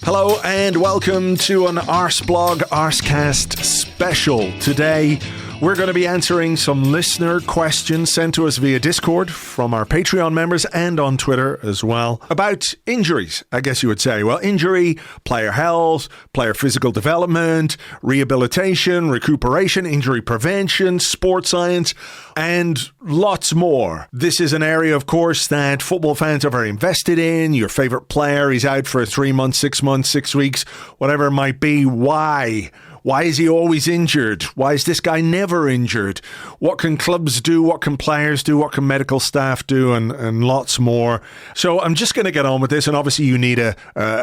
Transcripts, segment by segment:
Hello and welcome to an Arseblog Arsecast special. Today we're going to be answering some listener questions sent to us via Discord from our Patreon members and on Twitter as well about injuries, I guess you would say. Well, injury, player health, player physical development, rehabilitation, recuperation, injury prevention, sports science, and lots more. This is an area, of course, that football fans are very invested in. Your favourite player is out for 3 months, 6 months, 6 weeks, whatever it might be. Why? Why is he always injured? Why is this guy never injured? What can clubs do? What can players do? What can medical staff do? And lots more. So I'm just going to get on with this. And obviously you need a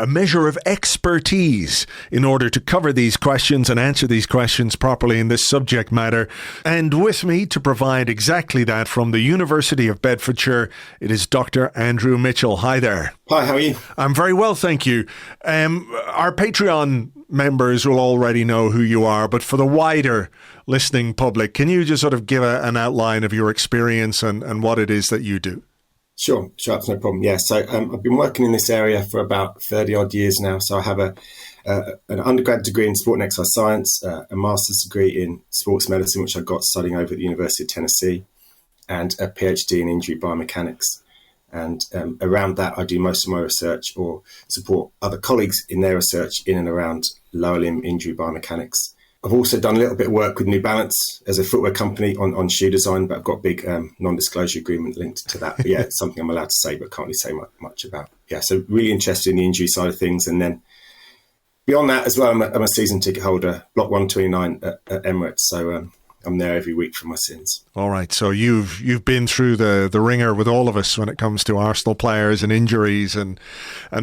measure of expertise in order to cover these questions and answer these questions properly in this subject matter. And with me to provide exactly that from the University of Bedfordshire, it is Dr. Andrew Mitchell. Hi there. Hi, how are you? I'm very well, thank you. Our Patreon members will already know who you are, but for the wider listening public, can you just sort of give an outline of your experience and what it is that you do? Sure, that's no problem. Yeah, so I've been working in this area for about 30 odd years now. So I have an undergrad degree in sport and exercise science, a master's degree in sports medicine, which I got studying over at the University of Tennessee, and a PhD in injury biomechanics. And around that, I do most of my research or support other colleagues in their research in and around lower limb injury biomechanics. I've also done a little bit of work with New Balance as a footwear company on shoe design, but I've got a big non-disclosure agreement linked to that. But yeah, it's something I'm allowed to say, but can't really say much about. Yeah, so really interested in the injury side of things. And then beyond that as well, I'm a season ticket holder, Block 129 at Emirates. So I'm there every week for my sins. All right, so you've been through the ringer with all of us when it comes to Arsenal players and injuries and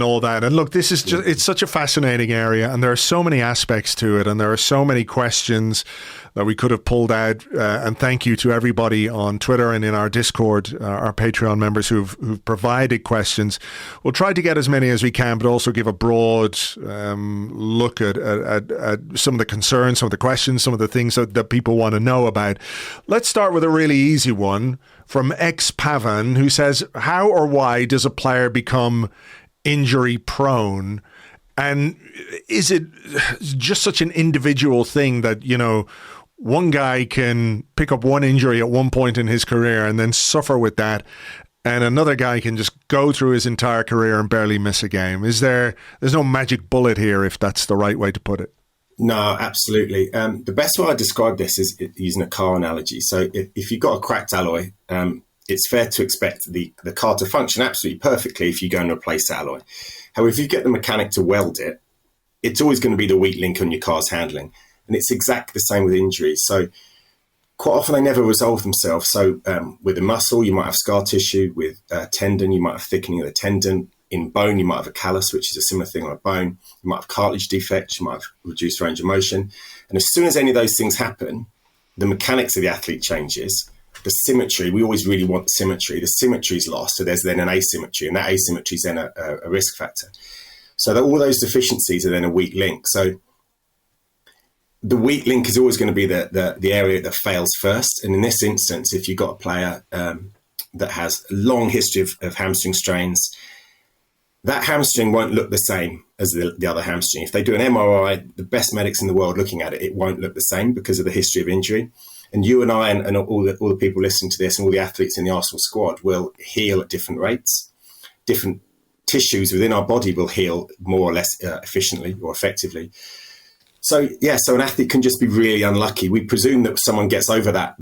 all that. And look, this is just, it's such a fascinating area, and there are so many aspects to it, and there are so many questions that we could have pulled out. And thank you to everybody on Twitter and in our Discord, our Patreon members who've provided questions. We'll try to get as many as we can, but also give a broad look at some of the concerns, some of the questions, some of the things that people want to know about. Let's start with a really easy one from X Pavan, who says, how or why does a player become injury prone? And is it just such an individual thing that, you know, one guy can pick up one injury at one point in his career and then suffer with that, and another guy can just go through his entire career and barely miss a game? There's no magic bullet here, if that's the right way to put it? No, absolutely. The best way I describe this is using a car analogy. So if you've got a cracked alloy, it's fair to expect the car to function absolutely perfectly if you go and replace the alloy. However, if you get the mechanic to weld it, it's always going to be the weak link on your car's handling. And it's exactly the same with injuries. So quite often they never resolve themselves. So with a muscle, you might have scar tissue. With a tendon, you might have thickening of the tendon. In bone, you might have a callus, which is a similar thing on a bone. You might have cartilage defects. You might have reduced range of motion. And as soon as any of those things happen, the mechanics of the athlete changes. The symmetry, we always really want symmetry. The symmetry is lost, so there's then an asymmetry, and that asymmetry is then a risk factor. So that all those deficiencies are then a weak link. So the weak link is always going to be the area that fails first. And in this instance, if you've got a player that has a long history of hamstring strains, that hamstring won't look the same as the other hamstring. If they do an MRI, the best medics in the world looking at it, it won't look the same because of the history of injury. And you and I and all the people listening to this and all the athletes in the Arsenal squad will heal at different rates. Different tissues within our body will heal more or less efficiently or effectively. So, yeah, so an athlete can just be really unlucky. We presume that someone gets over that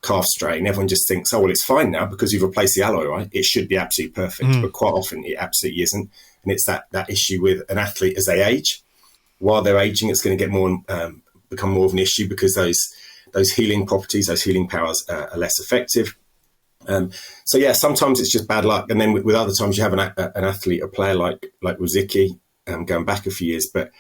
calf strain. Everyone just thinks, oh, well, it's fine now because you've replaced the alloy, right? It should be absolutely perfect. But quite often it absolutely isn't. And it's that issue with an athlete as they age. While they're aging, it's going to get become more of an issue because those healing properties, those healing powers are less effective. So, yeah, sometimes it's just bad luck. And then with other times you have an athlete, a player like Rosicky, going back a few years, but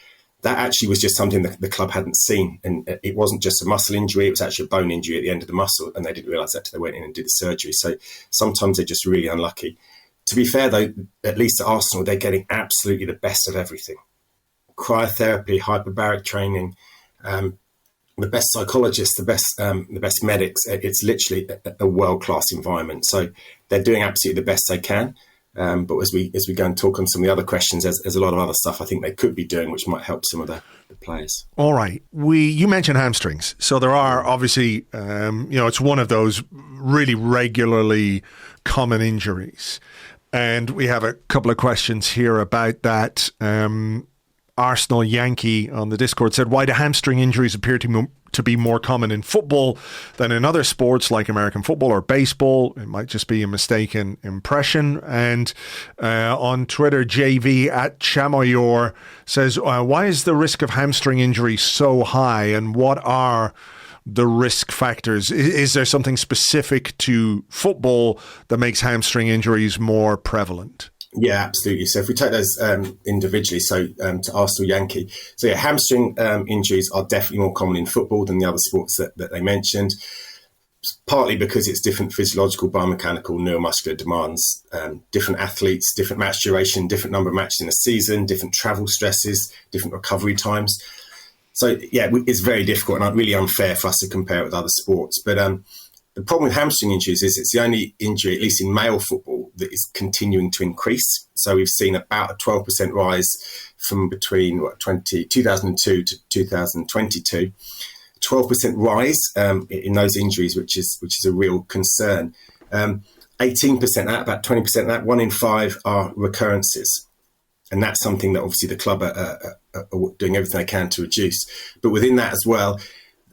that actually was just something that the club hadn't seen. And it wasn't just a muscle injury, it was actually a bone injury at the end of the muscle, and they didn't realise that until they went in and did the surgery. So sometimes they're just really unlucky. To be fair, though, at least at Arsenal, they're getting absolutely the best of everything. Cryotherapy, hyperbaric training, the best psychologists, the best medics. It's literally a world-class environment. So they're doing absolutely the best they can. But as we go and talk on some of the other questions, there's a lot of other stuff I think they could be doing which might help some of the players. All right. You mentioned hamstrings. So there are obviously, it's one of those really regularly common injuries. And we have a couple of questions here about that. Arsenal Yankee on the Discord said, why do hamstring injuries appear to be more common in football than in other sports like American football or baseball? It might just be a mistaken impression. And on Twitter, JV at Chamoyor says, why is the risk of hamstring injury so high, and what are the risk factors? Is there something specific to football that makes hamstring injuries more prevalent? Yeah, absolutely. So if we take those individually, to Arsenal Yankee, hamstring injuries are definitely more common in football than the other sports that they mentioned, partly because it's different physiological, biomechanical, neuromuscular demands, different athletes, different match duration, different number of matches in a season, different travel stresses, different recovery times. So, yeah, it's very difficult and really unfair for us to compare it with other sports. But the problem with hamstring injuries is it's the only injury, at least in male football, that is continuing to increase. So we've seen about a 12% rise from between 2002 to 2022. 12% rise in those injuries, which is a real concern. 18% that, about 20% that, 1 in 5 are recurrences. And that's something that obviously the club are doing everything they can to reduce. But within that as well,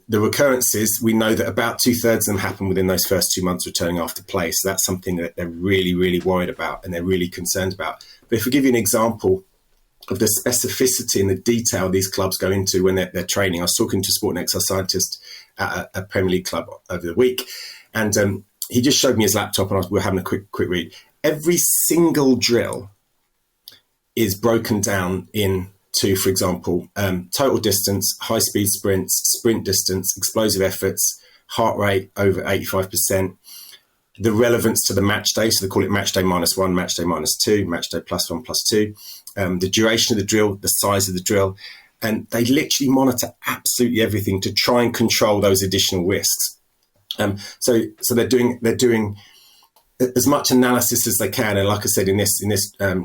the recurrences, we know that about 2/3 of them happen within those first 2 months returning after play. So that's something that they're really, really worried about and they're really concerned about. But if we give you an example of the specificity and the detail these clubs go into when they're training. I was talking to a sport and exercise scientist at a Premier League club over the week, and he just showed me his laptop and we were having a quick read. Every single drill is broken down into, for example, total distance, high-speed sprints, sprint distance, explosive efforts, heart rate over 85%, the relevance to the match day, so they call it match day -1, match day -2, match day +1, +2, the duration of the drill, the size of the drill, and they literally monitor absolutely everything to try and control those additional risks. So they're doing as much analysis as they can, and like I said, in this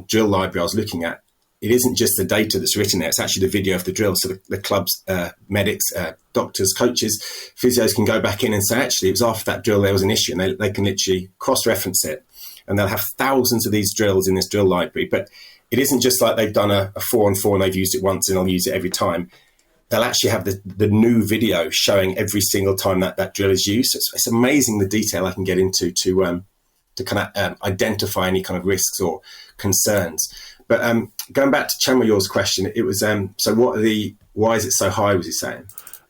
drill library I was looking at, it isn't just the data that's written there, it's actually the video of the drill. So the club's medics, doctors, coaches, physios can go back in and say, actually, it was after that drill there was an issue, and they can literally cross-reference it. And they'll have thousands of these drills in this drill library. But it isn't just like they've done a 4-on-4 and they've used it once and they'll use it every time. They'll actually have the new video showing every single time that drill is used. So it's amazing the detail I can get into to kind of identify any kind of risks or concerns. But going back to Chamoyor's question, it was so why is it so high, was he saying?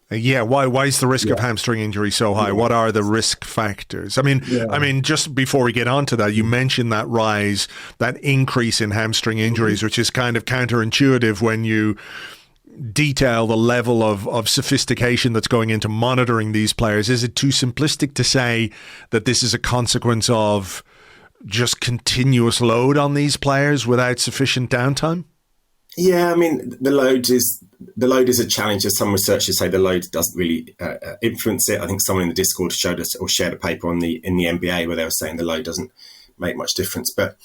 Why is the risk of hamstring injury so high? What are the risk factors? I mean, just before we get on to that, you mentioned that rise, that increase in hamstring injuries, which is kind of counterintuitive when you detail the level of sophistication that's going into monitoring these players. Is it too simplistic to say that this is a consequence of just continuous load on these players without sufficient downtime? Yeah, I mean, the load is a challenge. As some researchers say, the load doesn't really influence it. I think someone in the Discord showed us or shared a paper in the NBA where they were saying the load doesn't make much difference. But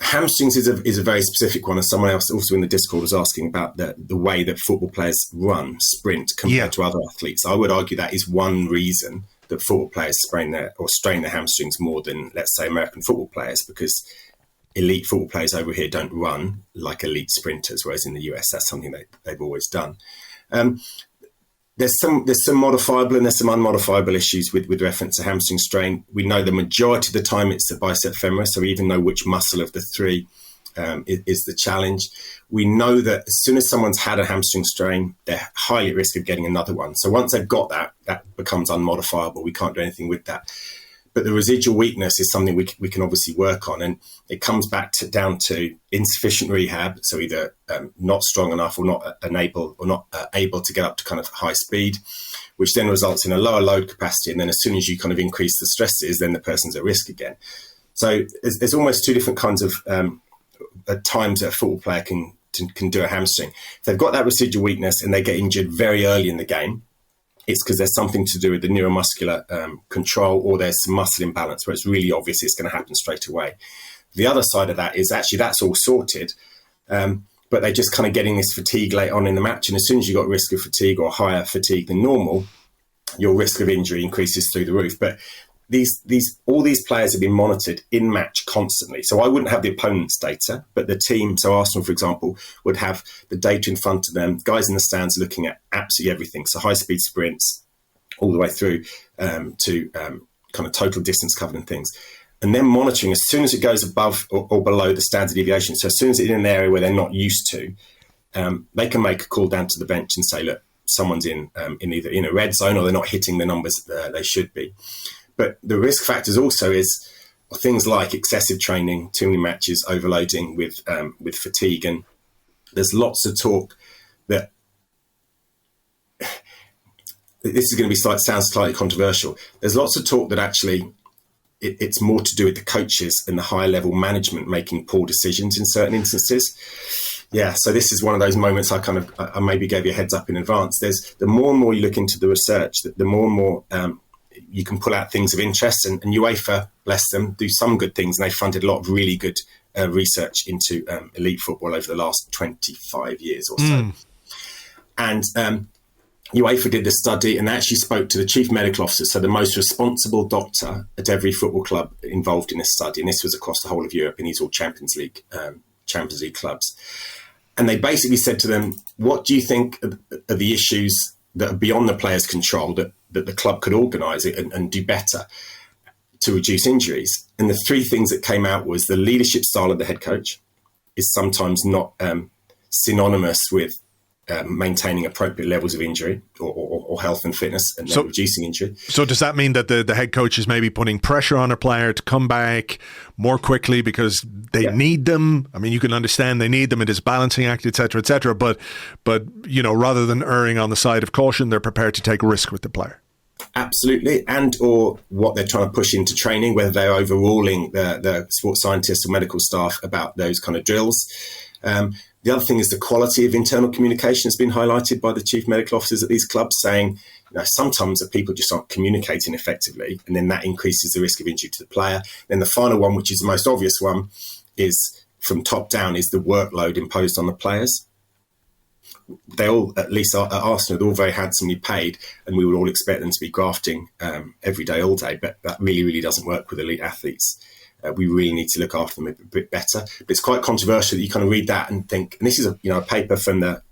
hamstrings is a very specific one. And someone else also in the Discord was asking about the way that football players sprint compared to other athletes. I would argue that is one reason that football players strain their hamstrings more than, let's say, American football players, because elite football players over here don't run like elite sprinters, whereas in the US, that's something they've always done. There's some modifiable and there's some unmodifiable issues with reference to hamstring strain. We know the majority of the time it's the bicep femoris, so we even know which muscle of the three is the challenge. We know that as soon as someone's had a hamstring strain, they're highly at risk of getting another one. So once they've got that becomes unmodifiable. We can't do anything with that. But the residual weakness is something we can obviously work on, and it comes back down to insufficient rehab, so either not strong enough or not able to get up to kind of high speed, which then results in a lower load capacity. And then as soon as you kind of increase the stresses, then the person's at risk again. So there's almost two different kinds of times that a football player can do a hamstring. If they've got that residual weakness and they get injured very early in the game, it's because there's something to do with the neuromuscular control, or there's some muscle imbalance where it's really obvious it's going to happen straight away. The other side of that is actually that's all sorted, but they're just kind of getting this fatigue late on in the match. And as soon as you've got risk of fatigue or higher fatigue than normal, your risk of injury increases through the roof. But all these players have been monitored in match constantly. So I wouldn't have the opponent's data, but the team, so Arsenal, for example, would have the data in front of them. Guys in the stands looking at absolutely everything. So high-speed sprints all the way through to kind of total distance covered and things. And then monitoring as soon as it goes above or below the standard deviation. So as soon as it's in an area where they're not used to, they can make a call down to the bench and say, look, someone's in either in a red zone or they're not hitting the numbers they should be. But the risk factors also is things like excessive training, too many matches, overloading with fatigue. And there's lots of talk that this is going to be sounds slightly controversial. There's lots of talk that actually it's more to do with the coaches and the high level management making poor decisions in certain instances. Yeah, so this is one of those moments I maybe gave you a heads up in advance. The more and more you look into the research, the more and more you can pull out things of interest, and UEFA, bless them, do some good things, and they funded a lot of really good research into elite football over the last 25 years or so. And UEFA did the study, and they actually spoke to the chief medical officer, so the most responsible doctor at every football club involved in this study, and this was across the whole of Europe, and these all Champions League clubs. And they basically said to them, what do you think are the issues that are beyond the player's control that the club could organise it and do better to reduce injuries? And the three things that came out was the leadership style of the head coach is sometimes not synonymous with maintaining appropriate levels of injury or health and fitness and reducing injury. So does that mean that the head coach is maybe putting pressure on a player to come back more quickly because they need them? I mean, you can understand they need them. It is a balancing act, et cetera, but rather than erring on the side of caution, they're prepared to take a risk with the player. Absolutely. And or what they're trying to push into training, whether they're overruling the sports scientists or medical staff about those kind of drills. The other thing is the quality of internal communication has been highlighted by the chief medical officers at these clubs, saying, sometimes the people just aren't communicating effectively, and then that increases the risk of injury to the player. Then the final one, which is the most obvious one, is from top down, is the workload imposed on the players. They all, at least at Arsenal, they're all very handsomely paid, and we would all expect them to be grafting every day, all day, but that really, really doesn't work with elite athletes. We really need to look after them a bit better. But it's quite controversial that you kind of read that and think, and this is a paper from the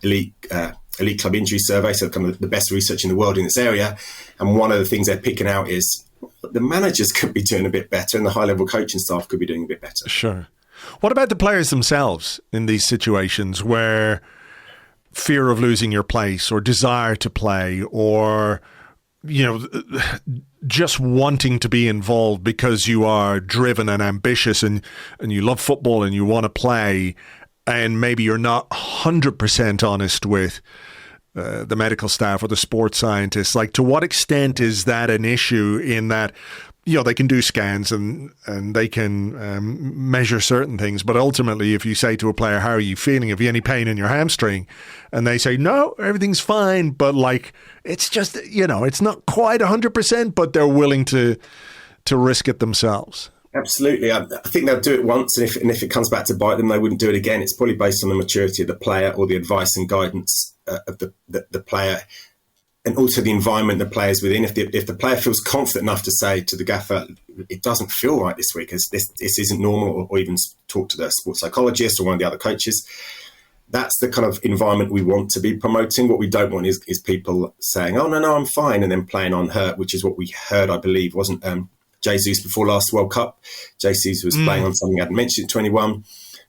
elite club injury survey, so kind of the best research in the world in this area. And one of the things they're picking out is the managers could be doing a bit better, and the high level coaching staff could be doing a bit better. Sure. What about the players themselves in these situations where fear of losing your place or desire to play or just wanting to be involved because you are driven and ambitious and you love football and you want to play, and maybe you're not 100% honest with the medical staff or the sports scientists? Like, to what extent is that an issue in that, they can do scans and they can measure certain things, but ultimately if you say to a player, how are you feeling? Have you any pain in your hamstring? And they say, no, everything's fine, but it's just, it's not quite 100%, but they're willing to risk it themselves. Absolutely. I think they'll do it once, and if it comes back to bite them, they wouldn't do it again. It's probably based on the maturity of the player or the advice and guidance of the player, and also the environment the player's within. If the player feels confident enough to say to the gaffer, it doesn't feel right this week, this isn't normal, or even talk to the sports psychologist or one of the other coaches, that's the kind of environment we want to be promoting. What we don't want is people saying, oh, no, I'm fine, and then playing on hurt, which is what we heard, I believe, wasn't Jesus before last World Cup. Jesus was playing on something I hadn't mentioned at 21.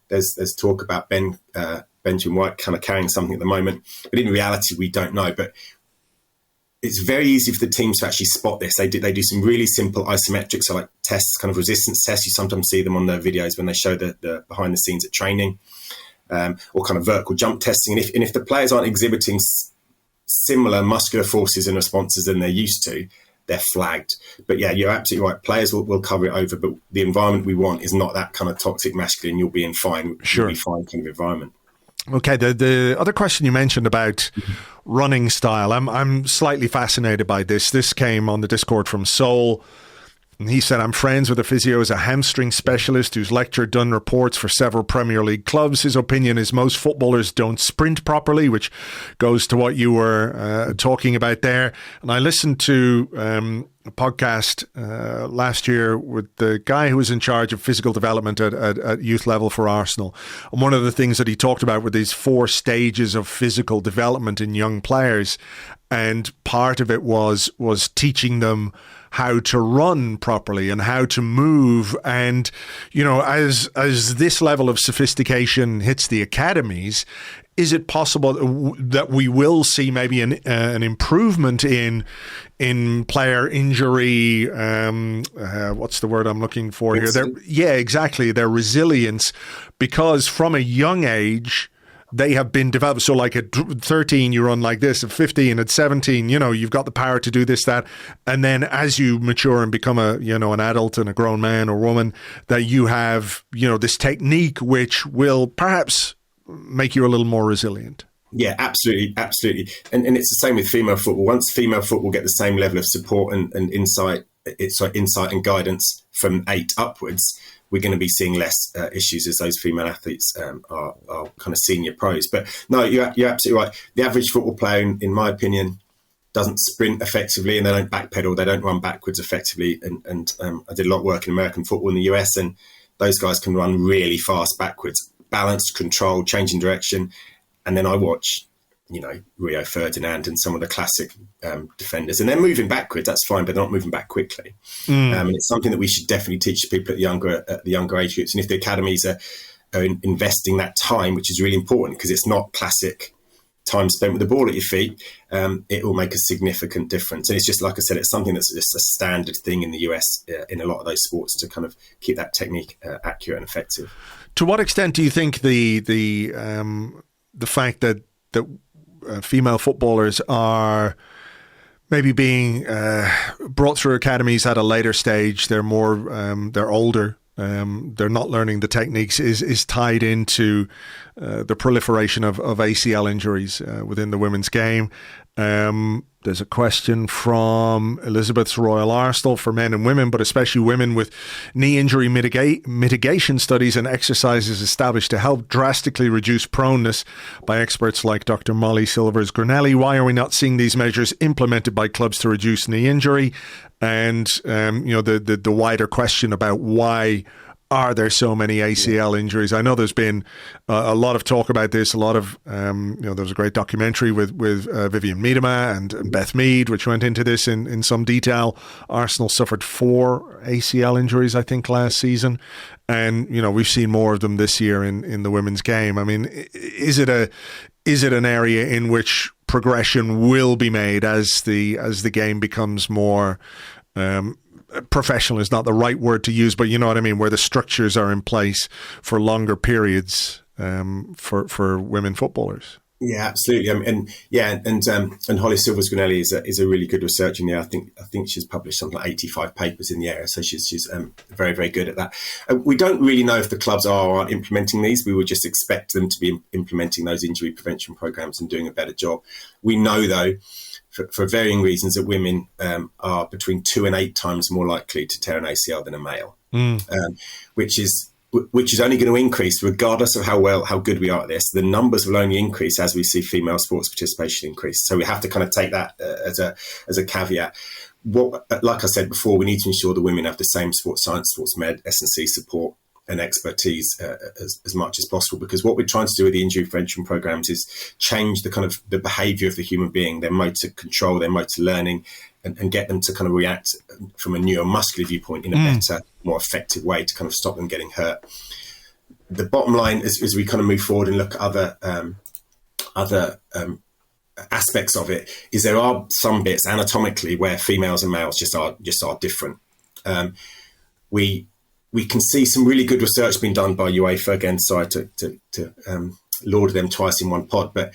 There's talk about Benjamin White kind of carrying something at the moment, but in reality, we don't know. But it's very easy for the teams to actually spot this. They do some really simple isometrics, so like tests, kind of resistance tests. You sometimes see them on their videos when they show the behind the scenes at training, or kind of vertical jump testing. And if the players aren't exhibiting similar muscular forces and responses than they're used to, they're flagged. But yeah, you're absolutely right. Players will cover it over, but the environment we want is not that kind of toxic masculine, you'll be fine kind of environment. Okay, the other question you mentioned about running style, I'm slightly fascinated by this. This came on the Discord from Seoul. And he said, I'm friends with a physio who's a hamstring specialist who's lectured, done reports for several Premier League clubs. His opinion is most footballers don't sprint properly, which goes to what you were talking about there. And I listened to a podcast last year with the guy who was in charge of physical development at youth level for Arsenal. And one of the things that he talked about were these 4 stages of physical development in young players. And part of it was teaching them how to run properly and how to move. And, you know, as this level of sophistication hits the academies, is it possible that we will see maybe an improvement in player injury? What's the word I'm looking for here? Yeah, exactly. Their resilience, because from a young age, they have been developed. So like at 13, you run like this. At 15, at 17, you know, you've got the power to do this, that. And then as you mature and become an adult and a grown man or woman, that you have, you know, this technique which will perhaps make you a little more resilient. Yeah, absolutely. Absolutely. And it's the same with female football. Once female football get the same level of support and insight and guidance from 8 upwards, we're going to be seeing less issues as those female athletes are kind of senior pros. But no, you're absolutely right. The average football player, in my opinion, doesn't sprint effectively, and they don't backpedal. They don't run backwards effectively. And I did a lot of work in American football in the US, and those guys can run really fast backwards, balanced, control, changing direction. And then I watch, you know, Rio Ferdinand and some of the classic defenders, and they're moving backwards. That's fine, but they're not moving back quickly. And it's something that we should definitely teach people at the younger age groups. And if the academies are investing that time, which is really important, because it's not classic time spent with the ball at your feet, it will make a significant difference. And it's just, like I said, it's something that's just a standard thing in the US in a lot of those sports to kind of keep that technique accurate and effective. To what extent do you think the fact that female footballers are maybe being brought through academies at a later stage, they're older, they're not learning the techniques, is tied into the proliferation of ACL injuries within the women's game? There's a question from Elizabeth's Royal Arsenal for men and women, but especially women, with knee injury mitigation studies and exercises established to help drastically reduce proneness by experts like Dr. Molly Silvers-Granelli. Why are we not seeing these measures implemented by clubs to reduce knee injury? And the wider question about why are there so many ACL injuries? I know there's been a lot of talk about this. A lot of, there was a great documentary with Vivian Miedema and Beth Mead, which went into this in some detail. Arsenal suffered 4 ACL injuries, I think, last season. And, you know, we've seen more of them this year in the women's game. I mean, is it an area in which progression will be made as the game becomes more, professional is not the right word to use, but you know what I mean, where the structures are in place for longer periods for women footballers? Yeah, absolutely. And Holly Silvers-Granelli is a really good researcher in there. I think she's published something like 85 papers in the area, so she's very, very good at that. We don't really know if the clubs are or aren't implementing these. We would just expect them to be implementing those injury prevention programs and doing a better job. We know, though, for varying reasons, that women are between 2 and 8 times more likely to tear an ACL than a male, which is only going to increase regardless of how good we are at this. The numbers will only increase as we see female sports participation increase. So we have to kind of take that as a caveat. Like I said before, we need to ensure the women have the same sports science, sports med, S&C support and expertise as much as possible, because what we're trying to do with the injury prevention programs is change the behavior of the human being, their motor control, their motor learning, and get them to kind of react from a neuromuscular viewpoint in a better, more effective way to kind of stop them getting hurt. The bottom line is, as we kind of move forward and look at other aspects of it, is there are some bits anatomically where females and males just are different. We can see some really good research being done by UEFA. Again, sorry to laud them twice in one pod, but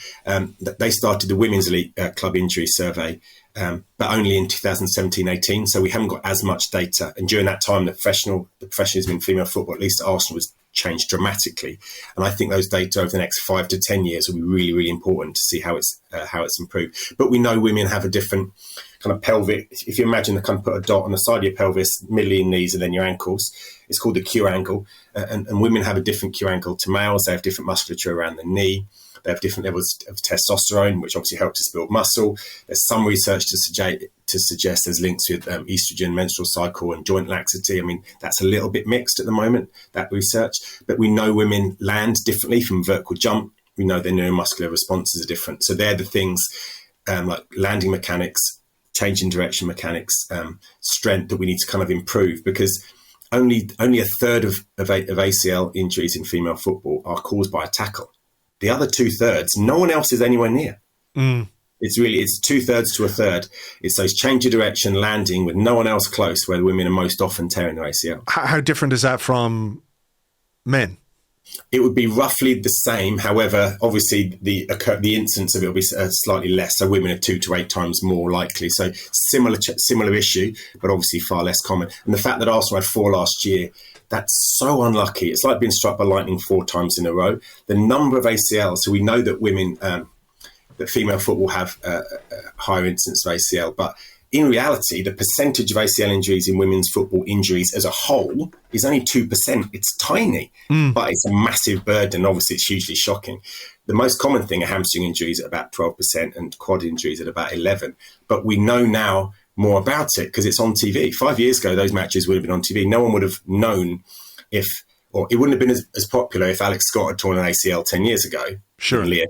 they started the Women's Elite Club Injury Survey but only in 2017-18. So we haven't got as much data. And during that time, the professionalism in female football, at least at Arsenal, was changed dramatically. And I think those data over the next 5 to 10 years will be really, really important to see how it's improved. But we know women have a different kind of pelvic. If you imagine the kind of put a dot on the side of your pelvis, middle of your knees, and then your ankles, it's called the Q angle. And women have a different Q angle to males. They have different musculature around the knee. They have different levels of testosterone, which obviously helps us build muscle. There's some research to suggest there's links with estrogen, menstrual cycle, and joint laxity. I mean, that's a little bit mixed at the moment, that research. But we know women land differently from vertical jump. We know their neuromuscular responses are different. So they're the things like landing mechanics, change in direction mechanics, strength that we need to kind of improve, because only a third of ACL injuries in female football are caused by a tackle. The other 2/3, no one else is anywhere near. It's 2/3 to a third. It's those change of direction, landing with no one else close, where the women are most often tearing their ACL. How different is that from men? It would be roughly the same. However, obviously the incidence of it will be slightly less. So women are 2 to 8 times more likely. So similar issue, but obviously far less common. And the fact that Arsenal had 4 last year, that's so unlucky. It's like being struck by lightning 4 times in a row. The number of ACLs, so we know that women, that female football have a higher incidence of ACL, but in reality, the percentage of ACL injuries in women's football injuries as a whole is only 2%. It's tiny, but it's a massive burden. Obviously, it's hugely shocking. The most common thing are hamstring injuries at about 12% and quad injuries at about 11%. But we know now more about it because it's on TV. 5 years ago, those matches would have been on TV. No one would have known or it wouldn't have been as popular if Alex Scott had torn an ACL 10 years ago. Sure. And Leah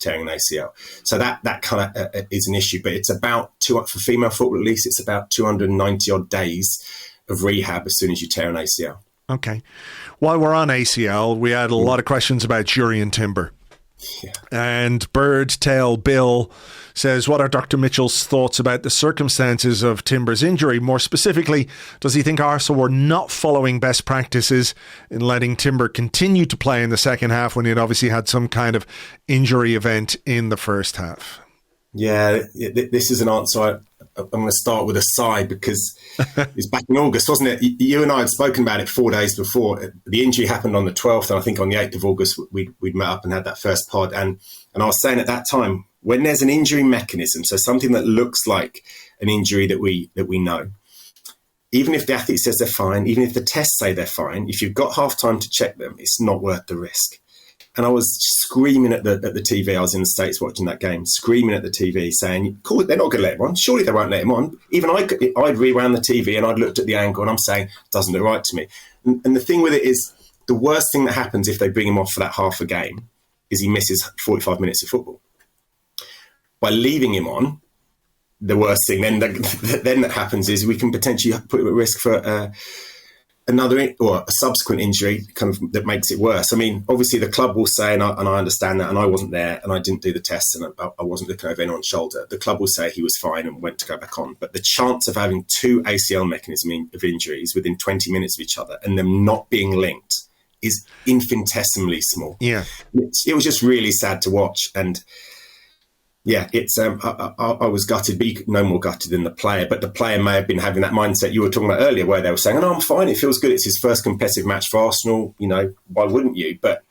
tearing an ACL. So that kind of is an issue. But it's about, for female football at least, it's about 290 odd days of rehab as soon as you tear an ACL. Okay. While we're on ACL, we had a lot of questions about Jurrien Timber. Yeah. And Bird Tail Bill says, what are Dr. Mitchell's thoughts about the circumstances of Timber's injury? More specifically, does he think Arsenal were not following best practices in letting Timber continue to play in the second half when he had obviously had some kind of injury event in the first half? Yeah, this is an answer I'm going to start with a sigh, because it was back in August, wasn't it? You and I had spoken about it 4 days before. The injury happened on the 12th, and I think on the 8th of August, we'd met up and had that first pod. And I was saying at that time, when there's an injury mechanism, so something that looks like an injury that we know, even if the athlete says they're fine, even if the tests say they're fine, if you've got half time to check them, it's not worth the risk. And I was screaming at the TV. I was in the States watching that game, screaming at the TV, saying, "Cool, they're not going to let him on. Surely they won't let him on." Even I'd rewound the TV and I'd looked at the angle and I'm saying, doesn't look right to me. And the thing with it is, the worst thing that happens if they bring him off for that half a game is he misses 45 minutes of football. By leaving him on, the worst thing then that happens is we can potentially put him at risk for another or a subsequent injury kind of that makes it worse. I mean, obviously the club will say, and I understand that, and I wasn't there and I didn't do the tests and I wasn't looking over anyone's shoulder. The club will say he was fine and went to go back on. But the chance of having 2 ACL mechanisms of injuries within 20 minutes of each other and them not being linked is infinitesimally small. Yeah. It was just really sad to watch. And yeah, it's I was gutted, but no more gutted than the player. But the player may have been having that mindset you were talking about earlier, where they were saying, "Oh, I'm fine. It feels good. It's his first competitive match for Arsenal. You know, why wouldn't you?" But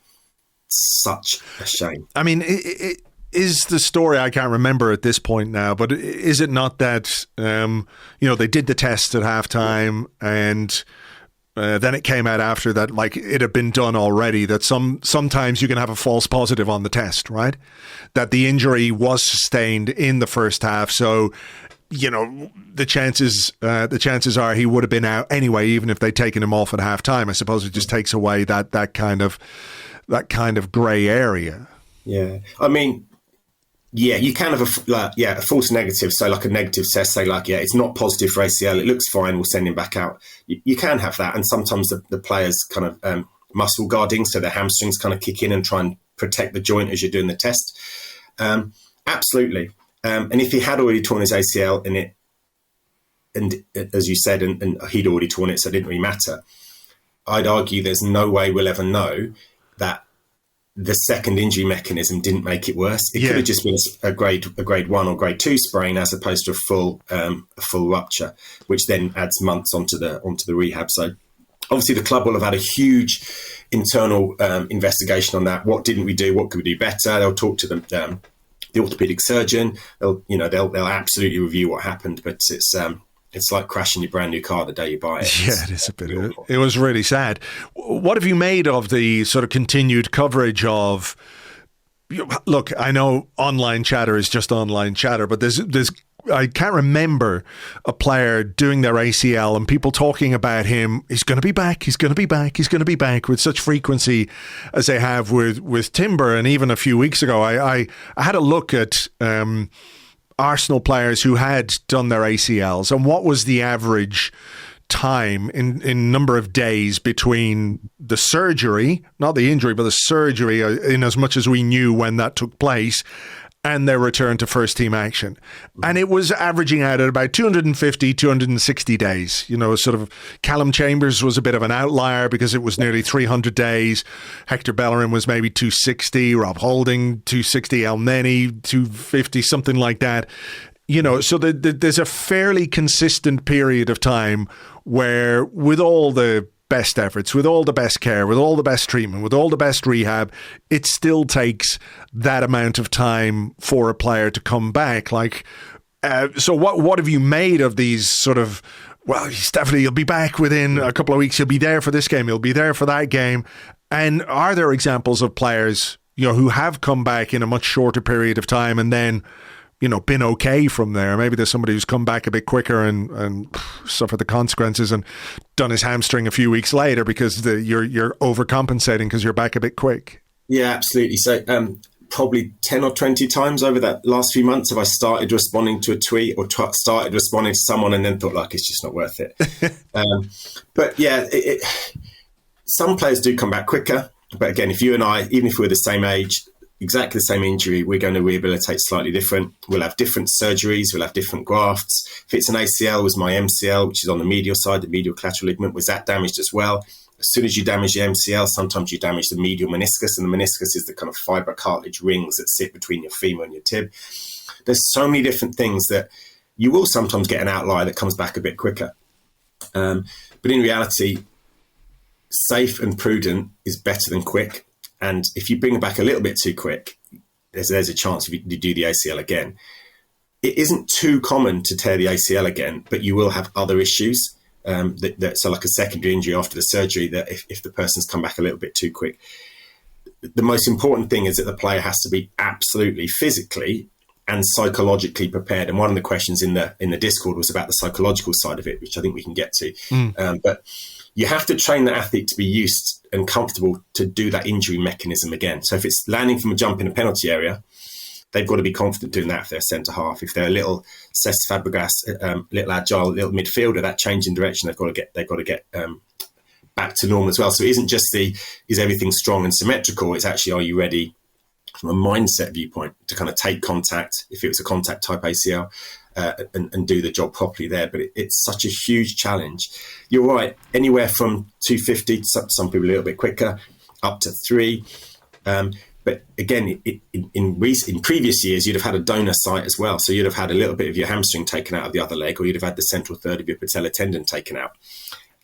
such a shame. I mean, it is the story. I can't remember at this point now, but is it not that they did the test at halftime and then it came out after that, like it had been done already, that sometimes you can have a false positive on the test, right? That the injury was sustained in the first half. So, the chances are he would have been out anyway, even if they'd taken him off at halftime. I suppose it just takes away that kind of grey area. Yeah. I mean, yeah, you can have a false negative. So like a negative test, say like, yeah, it's not positive for ACL. It looks fine. We'll send him back out. You can have that. And sometimes the players kind of muscle guarding. So their hamstrings kind of kick in and try and protect the joint as you're doing the test. Absolutely. And if he had already torn his ACL and as you said, and he'd already torn it, so it didn't really matter, I'd argue there's no way we'll ever know that the second injury mechanism didn't make it worse. It could have just been a grade 1 or grade 2 sprain as opposed to a full rupture, which then adds months onto the rehab. So obviously the club will have had a huge internal investigation on that. What didn't we do? What could we do better? They'll talk to the orthopedic surgeon. They'll absolutely review what happened. But it's like crashing your brand new car the day you buy it. Yeah, it is a bit. It was really sad. What have you made of the sort of continued coverage of? Look, I know online chatter is just online chatter, but there's I can't remember a player doing their ACL and people talking about him. He's going to be back. He's going to be back. He's going to be back with such frequency as they have with Timber. And even a few weeks ago, I had a look at Arsenal players who had done their ACLs and what was the average time in number of days between the surgery, not the injury, but the surgery, in as much as we knew when that took place, and their return to first team action. And it was averaging out at about 250, 260 days. You know, sort of Callum Chambers was a bit of an outlier because it was nearly 300 days. Hector Bellerin was maybe 260, Rob Holding 260, El Neni 250, something like that. You know, so there's a fairly consistent period of time where, with all the best efforts, with all the best care, with all the best treatment, with all the best rehab, it still takes that amount of time for a player to come back. Like, so what have you made of these sort of, well, he'll be back within a couple of weeks, he'll be there for this game, he'll be there for that game. And are there examples of players, you know, who have come back in a much shorter period of time and then, you know, been okay from there? Maybe there's somebody who's come back a bit quicker and suffered the consequences and done his hamstring a few weeks later because you're overcompensating because you're back a bit quick. Yeah, absolutely. So probably 10 or 20 times over that last few months have I started responding to a tweet or started responding to someone and then thought, like, it's just not worth it. But yeah, some players do come back quicker. But again, if you and I, even if we're the same age, exactly the same injury, we're going to rehabilitate slightly different. We'll have different surgeries, we'll have different grafts. If it's an ACL, was my MCL, which is on the medial side, the medial collateral ligament, was that damaged as well? As soon as you damage the MCL, sometimes you damage the medial meniscus, and the meniscus is the kind of fibre cartilage rings that sit between your femur and your tib. There's so many different things that you will sometimes get an outlier that comes back a bit quicker. But in reality, safe and prudent is better than quick. And if you bring it back a little bit too quick, there's a chance you do the ACL again. It isn't too common to tear the ACL again, but you will have other issues. So like a secondary injury after the surgery, that if the person's come back a little bit too quick. The most important thing is that the player has to be absolutely physically and psychologically prepared. And one of the questions in the Discord was about the psychological side of it, which I think we can get to. But you have to train the athlete to be used and comfortable to do that injury mechanism again. So if it's landing from a jump in a penalty area, they've got to be confident doing that if they're centre half. If they're a little Cesc Fabregas, little agile, little midfielder, that change in direction, they've got to get back to normal as well. So it isn't just is everything strong and symmetrical? It's actually, are you ready from a mindset viewpoint to kind of take contact, if it was a contact type ACL, and do the job properly there. But it's such a huge challenge. You're right, anywhere from 250, some people a little bit quicker, up to 3. But again, in previous years, you'd have had a donor site as well. So you'd have had a little bit of your hamstring taken out of the other leg, or you'd have had the central third of your patella tendon taken out.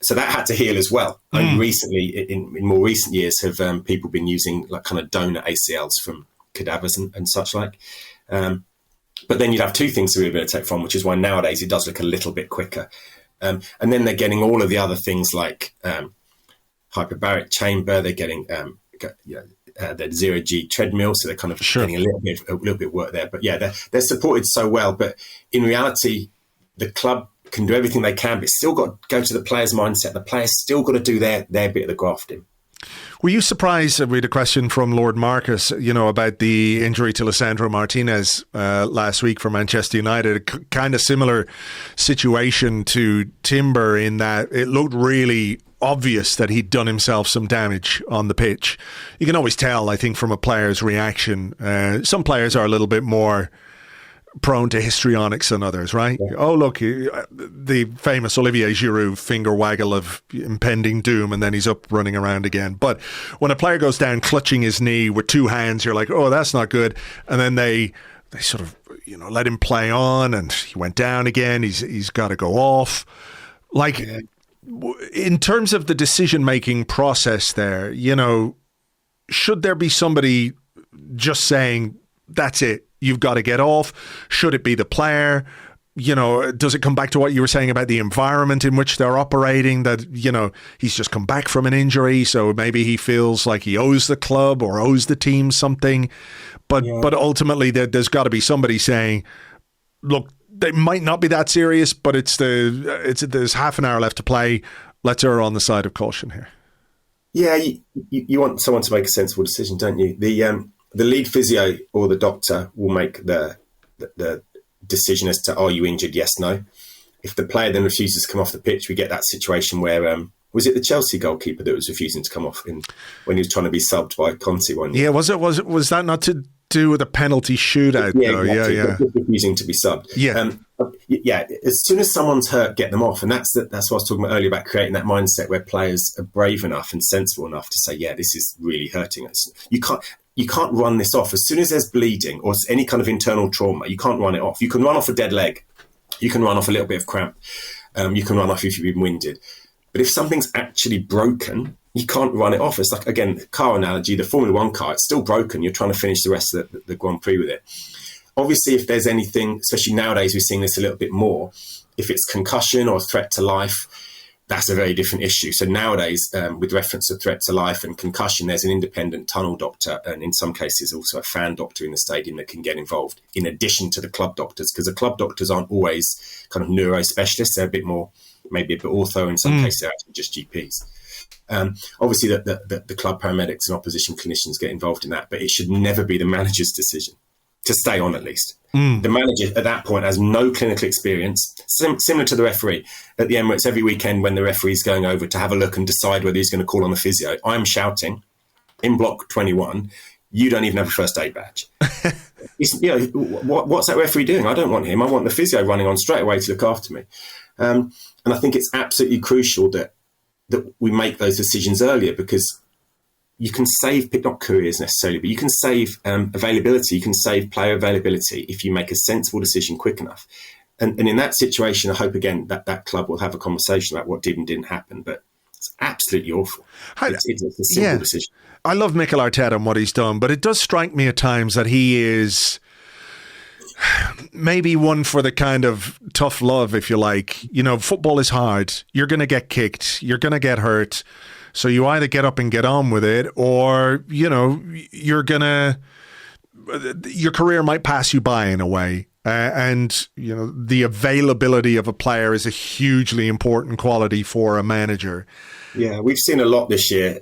So that had to heal as well. And recently, in more recent years, have people been using like kind of donor ACLs from cadavers and such like. But then you'd have 2 things to rehabilitate from, which is why nowadays it does look a little bit quicker. And then they're getting all of the other things like hyperbaric chamber. They're getting the 0G treadmill, so they're kind of getting a little bit work there. But yeah, they're supported so well. But in reality, the club can do everything they can, but it's still got to go to the player's mindset. The player's still got to do their bit of the grafting. Were you surprised? We had a question from Lord Marcus, about the injury to Lisandro Martinez last week for Manchester United. A kind of similar situation to Timber in that it looked really obvious that he'd done himself some damage on the pitch. You can always tell, I think, from a player's reaction. Some players are a little bit more prone to histrionics than others, right? Yeah. Oh, look, the famous Olivier Giroud finger waggle of impending doom, and then he's up running around again. But when a player goes down clutching his knee with two hands, you're like, oh, that's not good. And then they sort of, let him play on, and he went down again. He's got to go off. Like, in terms of the decision-making process there, should there be somebody just saying, that's it, you've got to get off? Should it be the player? Does it come back to what you were saying about the environment in which they're operating, that, he's just come back from an injury, so maybe he feels like he owes the club or owes the team something. But ultimately there's got to be somebody saying, look, they might not be that serious, but there's half an hour left to play. Let's err on the side of caution here. Yeah, you want someone to make a sensible decision, don't you? The lead physio or the doctor will make the decision as to, are you injured? Yes, no. If the player then refuses to come off the pitch, we get that situation where was it the Chelsea goalkeeper that was refusing to come off when he was trying to be subbed by Conte one year? Yeah, was that not to do with a penalty shootout? Yeah, exactly. Yeah. Refusing to be subbed. Yeah. As soon as someone's hurt, get them off, and that's what I was talking about earlier about creating that mindset where players are brave enough and sensible enough to say, yeah, this is really hurting us. You can't run this off. As soon as there's bleeding or any kind of internal trauma, you can't run it off. You can run off a dead leg. You can run off a little bit of cramp. You can run off if you've been winded. But if something's actually broken, you can't run it off. It's like, again, car analogy, the Formula One car, it's still broken. You're trying to finish the rest of the Grand Prix with it. Obviously, if there's anything, especially nowadays, we're seeing this a little bit more. If it's concussion or threat to life, that's a very different issue. So nowadays, with reference to threat to life and concussion, there's an independent tunnel doctor, and in some cases also a fan doctor in the stadium that can get involved, in addition to the club doctors, because the club doctors aren't always kind of neuro specialists. They're a bit more, maybe a bit ortho. In some cases, they're actually just GPs. Obviously, the club paramedics and opposition clinicians get involved in that, but it should never be the manager's decision to stay on, at least. The manager at that point has no clinical experience, similar to the referee at the Emirates every weekend when the referee's going over to have a look and decide whether he's going to call on the physio. I'm shouting in block 21, you don't even have a first aid badge. What's that referee doing? I don't want him. I want the physio running on straight away to look after me. And I think it's absolutely crucial that we make those decisions earlier, because you can save, not careers necessarily, but you can save availability, you can save player availability if you make a sensible decision quick enough. And in that situation, I hope, again, that club will have a conversation about what did and didn't happen, but it's absolutely awful. It's a simple decision. I love Mikel Arteta and what he's done, but it does strike me at times that he is maybe one for the kind of tough love, if you like. Football is hard. You're going to get kicked. You're going to get hurt. So you either get up and get on with it, or, your career might pass you by in a way. And the availability of a player is a hugely important quality for a manager. Yeah, we've seen a lot this year.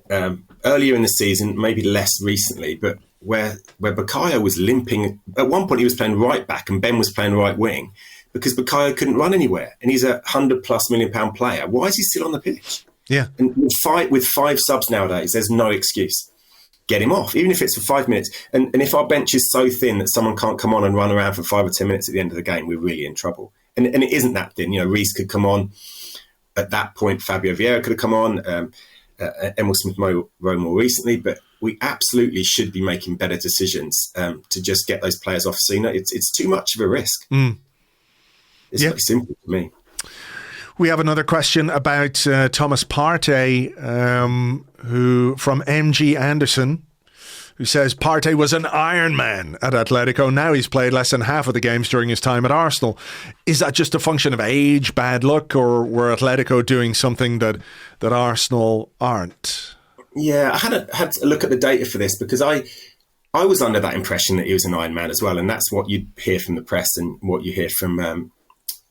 Earlier in the season, maybe less recently, but where Bukayo was limping. At one point, he was playing right back and Ben was playing right wing because Bukayo couldn't run anywhere. And he's a £100+ million player. Why is he still on the pitch? Yeah. And with five subs nowadays, there's no excuse. Get him off, even if it's for 5 minutes. And if our bench is so thin that someone can't come on and run around for 5 or 10 minutes at the end of the game, we're really in trouble. And it isn't that thin. Reece could come on. At that point, Fabio Vieira could have come on. Emil Smith-Rowe more recently. But we absolutely should be making better decisions to just get those players off sooner. It's too much of a risk. It's very simple to me. We have another question about Thomas Partey, who from MG Anderson, who says Partey was an Iron Man at Atletico. Now he's played less than half of the games during his time at Arsenal. Is that just a function of age, bad luck, or were Atletico doing something that Arsenal aren't? Yeah, I had to look at the data for this because I was under that impression that he was an Iron Man as well, and that's what you hear from the press and what you hear from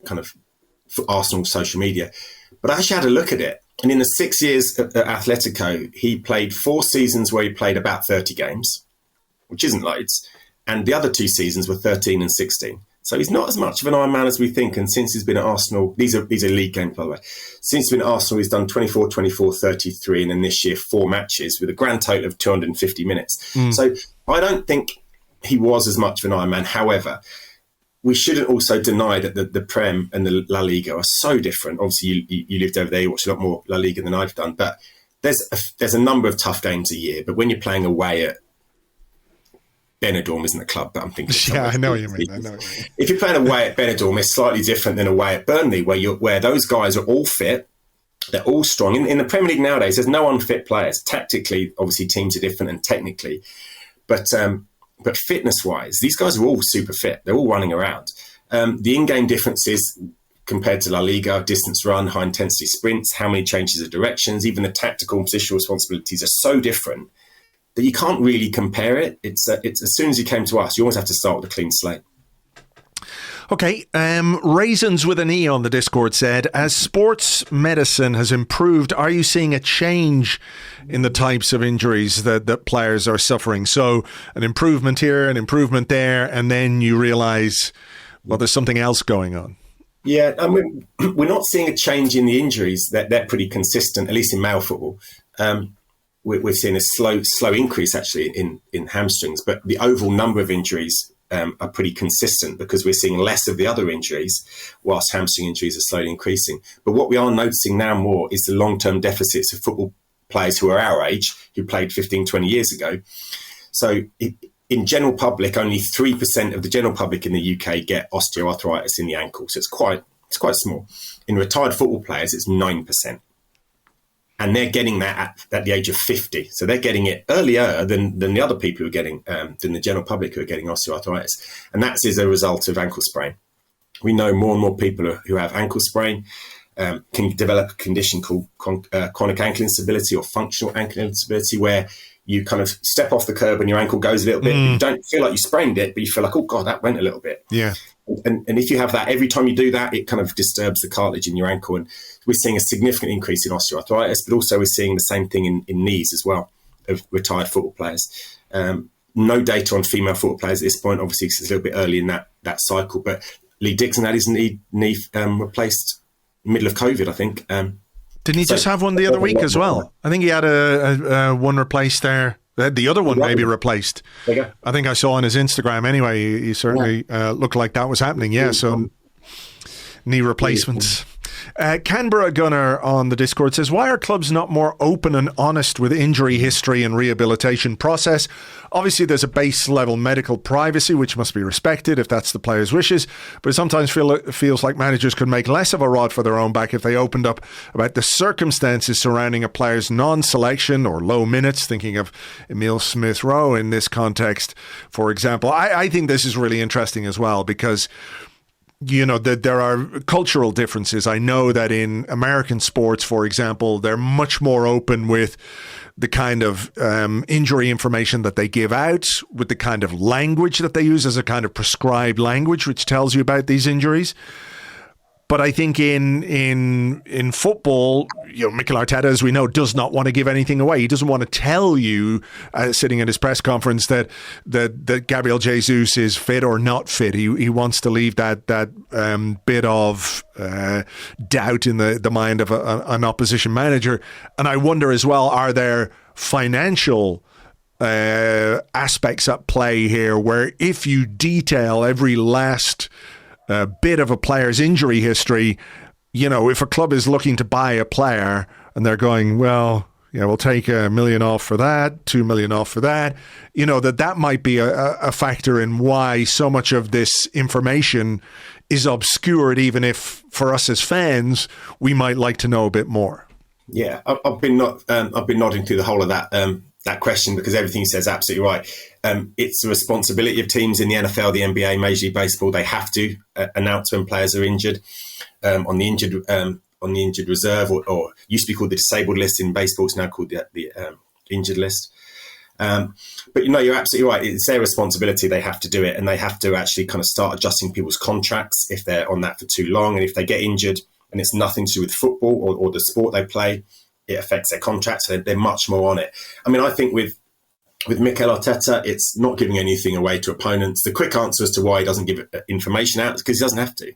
kind of Arsenal social media. But I actually had a look at it, and in the 6 years at Atletico, he played 4 seasons where he played about 30 games, which isn't loads, and the other 2 seasons were 13 and 16. So he's not as much of an Iron Man as we think. And since he's been at Arsenal, these are league games, by the way. Since he's been at Arsenal, he's done 24, 33, and then this year 4 matches with a grand total of 250 minutes. So I don't think he was as much of an Iron Man. However, we shouldn't also deny that the Prem and the La Liga are so different. Obviously, you lived over there, you watch a lot more La Liga than I've done, but there's a number of tough games a year. But when you're playing away at Benidorm, isn't the club, but I'm thinking. Yeah, I know what you mean. If you're playing away at Benidorm, it's slightly different than away at Burnley, where those guys are all fit, they're all strong. In the Premier League nowadays, there's no unfit players. Tactically, obviously, teams are different, and technically, but fitness-wise, these guys are all super fit. They're all running around. The in-game differences compared to La Liga, distance run, high-intensity sprints, how many changes of directions, even the tactical and positional responsibilities are so different that you can't really compare it. It's as soon as you came to us, you always have to start with a clean slate. Okay, Raisins with an E on the Discord said, as sports medicine has improved, are you seeing a change in the types of injuries that players are suffering? So an improvement here, an improvement there, and then you realise, well, there's something else going on. Yeah, I mean, we're not seeing a change in the injuries. They're pretty consistent, at least in male football. We're seeing a slow increase, actually, in hamstrings, but the overall number of injuries are pretty consistent because we're seeing less of the other injuries whilst hamstring injuries are slowly increasing. But what we are noticing now more is the long-term deficits of football players who are our age, who played 15, 20 years ago. So in general public, only 3% of the general public in the UK get osteoarthritis in the ankle. So it's quite small. In retired football players, it's 9%. And they're getting that at the age of 50. So they're getting it earlier than the other people who are getting, than the general public who are getting osteoarthritis. And that's as a result of ankle sprain. We know more and more people who have ankle sprain can develop a condition called chronic ankle instability or functional ankle instability, where you kind of step off the curb and your ankle goes a little bit. You don't feel like you sprained it, but you feel like, oh God, that went a little bit. Yeah. And if you have that, every time you do that, it kind of disturbs the cartilage in your ankle. And we're seeing a significant increase in osteoarthritis, but also we're seeing the same thing in knees as well, of retired football players. No data on female football players at this point, obviously, because it's a little bit early in that cycle. But Lee Dixon had his knee replaced middle of COVID, I think. Didn't he just have one the other week as well? I think he had a one replaced there. The other one maybe replaced. I think I saw on his Instagram anyway. He certainly looked like that was happening. Yeah, so knee replacements. Canberra Gunner on the Discord says, why are clubs not more open and honest with injury history and rehabilitation process? Obviously, there's a base level medical privacy, which must be respected if that's the player's wishes. But it sometimes feels like managers could make less of a rod for their own back if they opened up about the circumstances surrounding a player's non-selection or low minutes, thinking of Emile Smith-Rowe in this context, for example. I think this is really interesting as well because you know, that there are cultural differences. I know that in American sports, for example, they're much more open with the kind of injury information that they give out, with the kind of language that they use as a kind of prescribed language, which tells you about these injuries. But I think in football, you know, Mikel Arteta, as we know, does not want to give anything away. He doesn't want to tell you, sitting at his press conference, that Gabriel Jesus is fit or not fit. He wants to leave that bit of doubt in the mind of an opposition manager. And I wonder as well, are there financial aspects at play here, where if you detail every last bit of a player's injury history, you know, if a club is looking to buy a player and they're going, well, yeah, we'll take $1 million off for that, $2 million off for that, you know, that might be a factor in why so much of this information is obscured, even if for us as fans, we might like to know a bit more. Yeah, I've been nodding through the whole of that question, because everything you say is absolutely right. It's the responsibility of teams in the NFL, the NBA, Major League Baseball. They have to announce when players are injured on the injured reserve, or used to be called the disabled list in baseball. It's now called the injured list. But you know, you're absolutely right. It's their responsibility. They have to do it, and they have to actually kind of start adjusting people's contracts if they're on that for too long, and if they get injured and it's nothing to do with football or the sport they play, it affects their contracts. So they're much more on it. I mean, I think with Mikel Arteta, it's not giving anything away to opponents. The quick answer as to why he doesn't give information out is because he doesn't have to.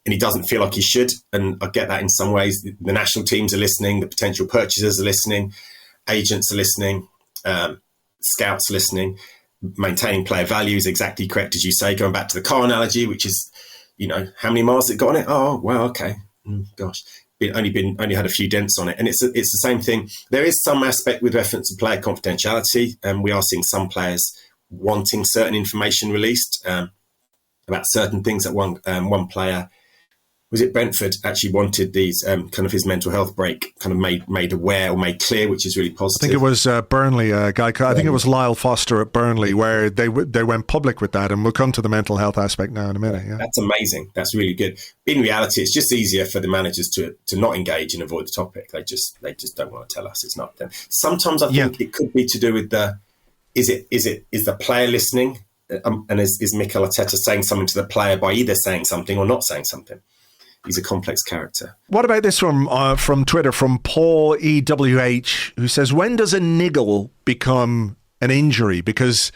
And he doesn't feel like he should. And I get that in some ways. The national teams are listening. The potential purchasers are listening. Agents are listening. Scouts are listening. maintaining player value is exactly correct, as you say, going back to the car analogy, which is, how many miles it got on it? Oh, well, okay. Gosh, only had a few dents on it. And it's the same thing. There is some aspect with reference to player confidentiality, and we are seeing some players wanting certain information released about certain things. That one player, was it Brentford, actually wanted these kind of his mental health break kind of made aware or made clear, which is really positive. I think it was Burnley, a guy. I think it was Lyle Foster at Burnley, where they went public with that, and we'll come to the mental health aspect now in a minute. Yeah, that's amazing. That's really good. In reality, it's just easier for the managers to not engage and avoid the topic. They just don't want to tell us. It's not them. Sometimes I think it could be to do with is the player listening, and is Mikel Arteta saying something to the player by either saying something or not saying something. He's a complex character. What about this from Twitter, from Paul EWH, who says, when does a niggle become an injury? Because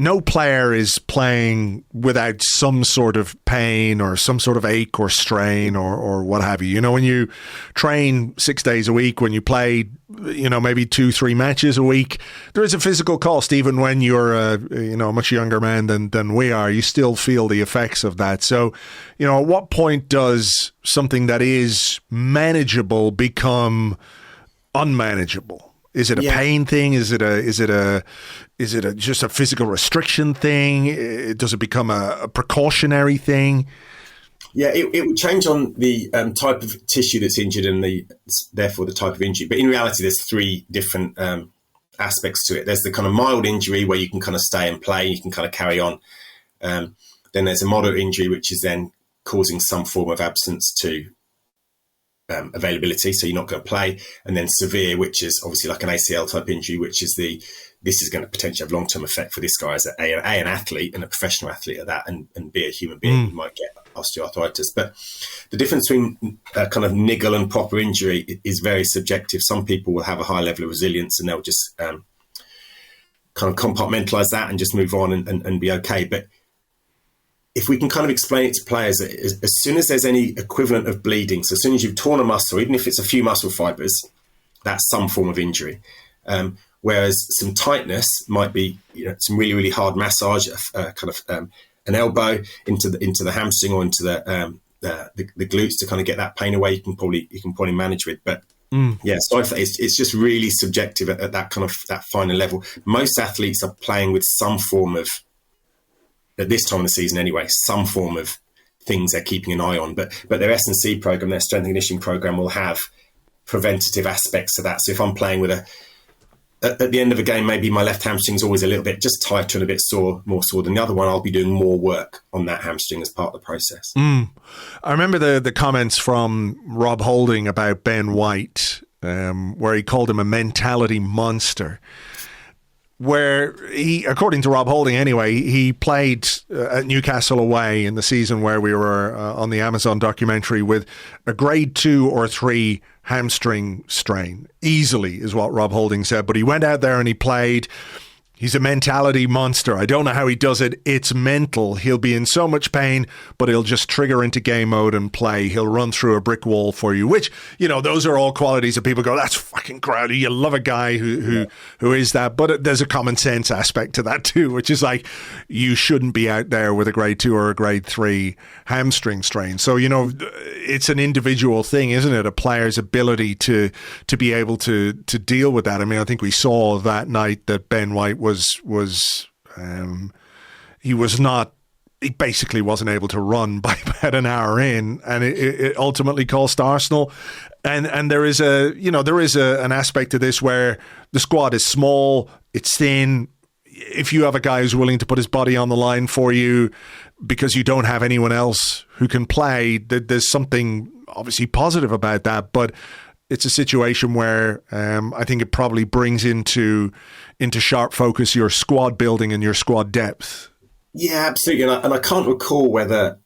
no player is playing without some sort of pain or some sort of ache or strain or what have you. When you train 6 days a week, when you play, maybe 2-3 matches a week, there is a physical cost. Even when you're a much younger man than we are, you still feel the effects of that. So, at what point does something that is manageable become unmanageable? Is it a pain thing? Is it just a physical restriction thing? Does it become a precautionary thing? Yeah, it would change on the type of tissue that's injured and therefore the type of injury. But in reality, there's 3 different aspects to it. There's the kind of mild injury where you can kind of stay and play, you can kind of carry on. Then there's a moderate injury, which is then causing some form of absence to availability, so you're not going to play. And then severe, which is obviously like an ACL type injury, which is this is going to potentially have long-term effect for this guy as an athlete and a professional athlete at that, and B, a human being who might get osteoarthritis. But the difference between kind of niggle and proper injury is very subjective. Some people will have a high level of resilience and they'll just kind of compartmentalize that and just move on and be okay. But if we can kind of explain it to players, as soon as there's any equivalent of bleeding, so as soon as you've torn a muscle, even if it's a few muscle fibers, that's some form of injury. Whereas some tightness might be, some really, really hard massage, kind of an elbow into the hamstring or into the glutes to kind of get that pain away. You can probably manage with, but it's just really subjective at that kind of that finer level. Most athletes are playing with some form of, at this time of the season anyway, some form of things they're keeping an eye on. But their S&C program, their strength and conditioning program, will have preventative aspects of that. So if I'm playing with at the end of a game, maybe my left hamstring is always a little bit just tighter and a bit more sore than the other one, I'll be doing more work on that hamstring as part of the process. I remember the comments from Rob Holding about Ben White, where he called him a mentality monster. Where he, according to Rob Holding anyway, he played at Newcastle away in the season where we were on the Amazon documentary with a grade 2 or 3 hamstring strain. Easily is what Rob Holding said. But he went out there and he played. He's a mentality monster. I don't know how he does it. It's mental. He'll be in so much pain, but he'll just trigger into game mode and play. He'll run through a brick wall for you, which, those are all qualities that people go, that's fucking crowdy. You love a guy who is that. But there's a common sense aspect to that too, which is like, you shouldn't be out there with a grade 2 or a grade 3 hamstring strain. So, it's an individual thing, isn't it? A player's ability to be able to deal with that. I mean, I think we saw that night that Ben White he basically wasn't able to run by about an hour in, and it ultimately cost Arsenal. And there is an aspect to this where the squad is small, it's thin. If you have a guy who's willing to put his body on the line for you because you don't have anyone else who can play, there's something obviously positive about that, but it's a situation where I think it probably brings into sharp focus your squad building and your squad depth. Yeah, absolutely. And I can't recall whether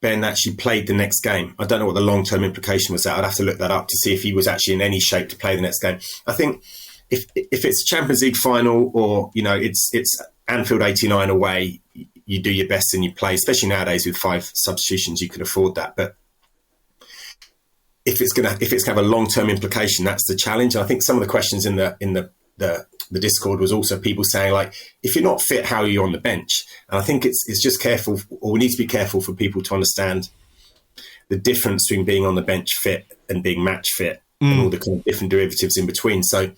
Ben actually played the next game. I don't know what the long-term implication was. I'd have to look that up to see if he was actually in any shape to play the next game. I think if it's a Champions League final or, it's Anfield 89 away, you do your best and you play, especially nowadays with 5 substitutions, you can afford that. But if it's going to have a long-term implication, that's the challenge. And I think some of the questions in the the Discord was also people saying, like, if you're not fit, how are you on the bench? And I think it's just careful, or we need to be careful for people to understand the difference between being on the bench fit and being match fit and all the kind of different derivatives in between. So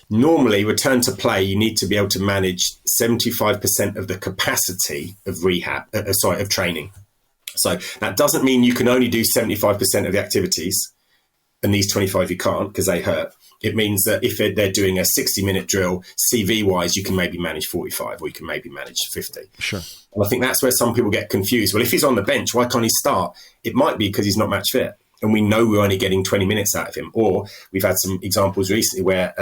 normally, return to play, you need to be able to manage 75% of the capacity of of training. So that doesn't mean you can only do 75% of the activities, and these 25 you can't because they hurt. It means that if they're doing a 60-minute drill, CV-wise, you can maybe manage 45 or you can maybe manage 50. Sure. And I think that's where some people get confused. Well, if he's on the bench, why can't he start? It might be because he's not match fit. And we know we're only getting 20 minutes out of him. Or we've had some examples recently where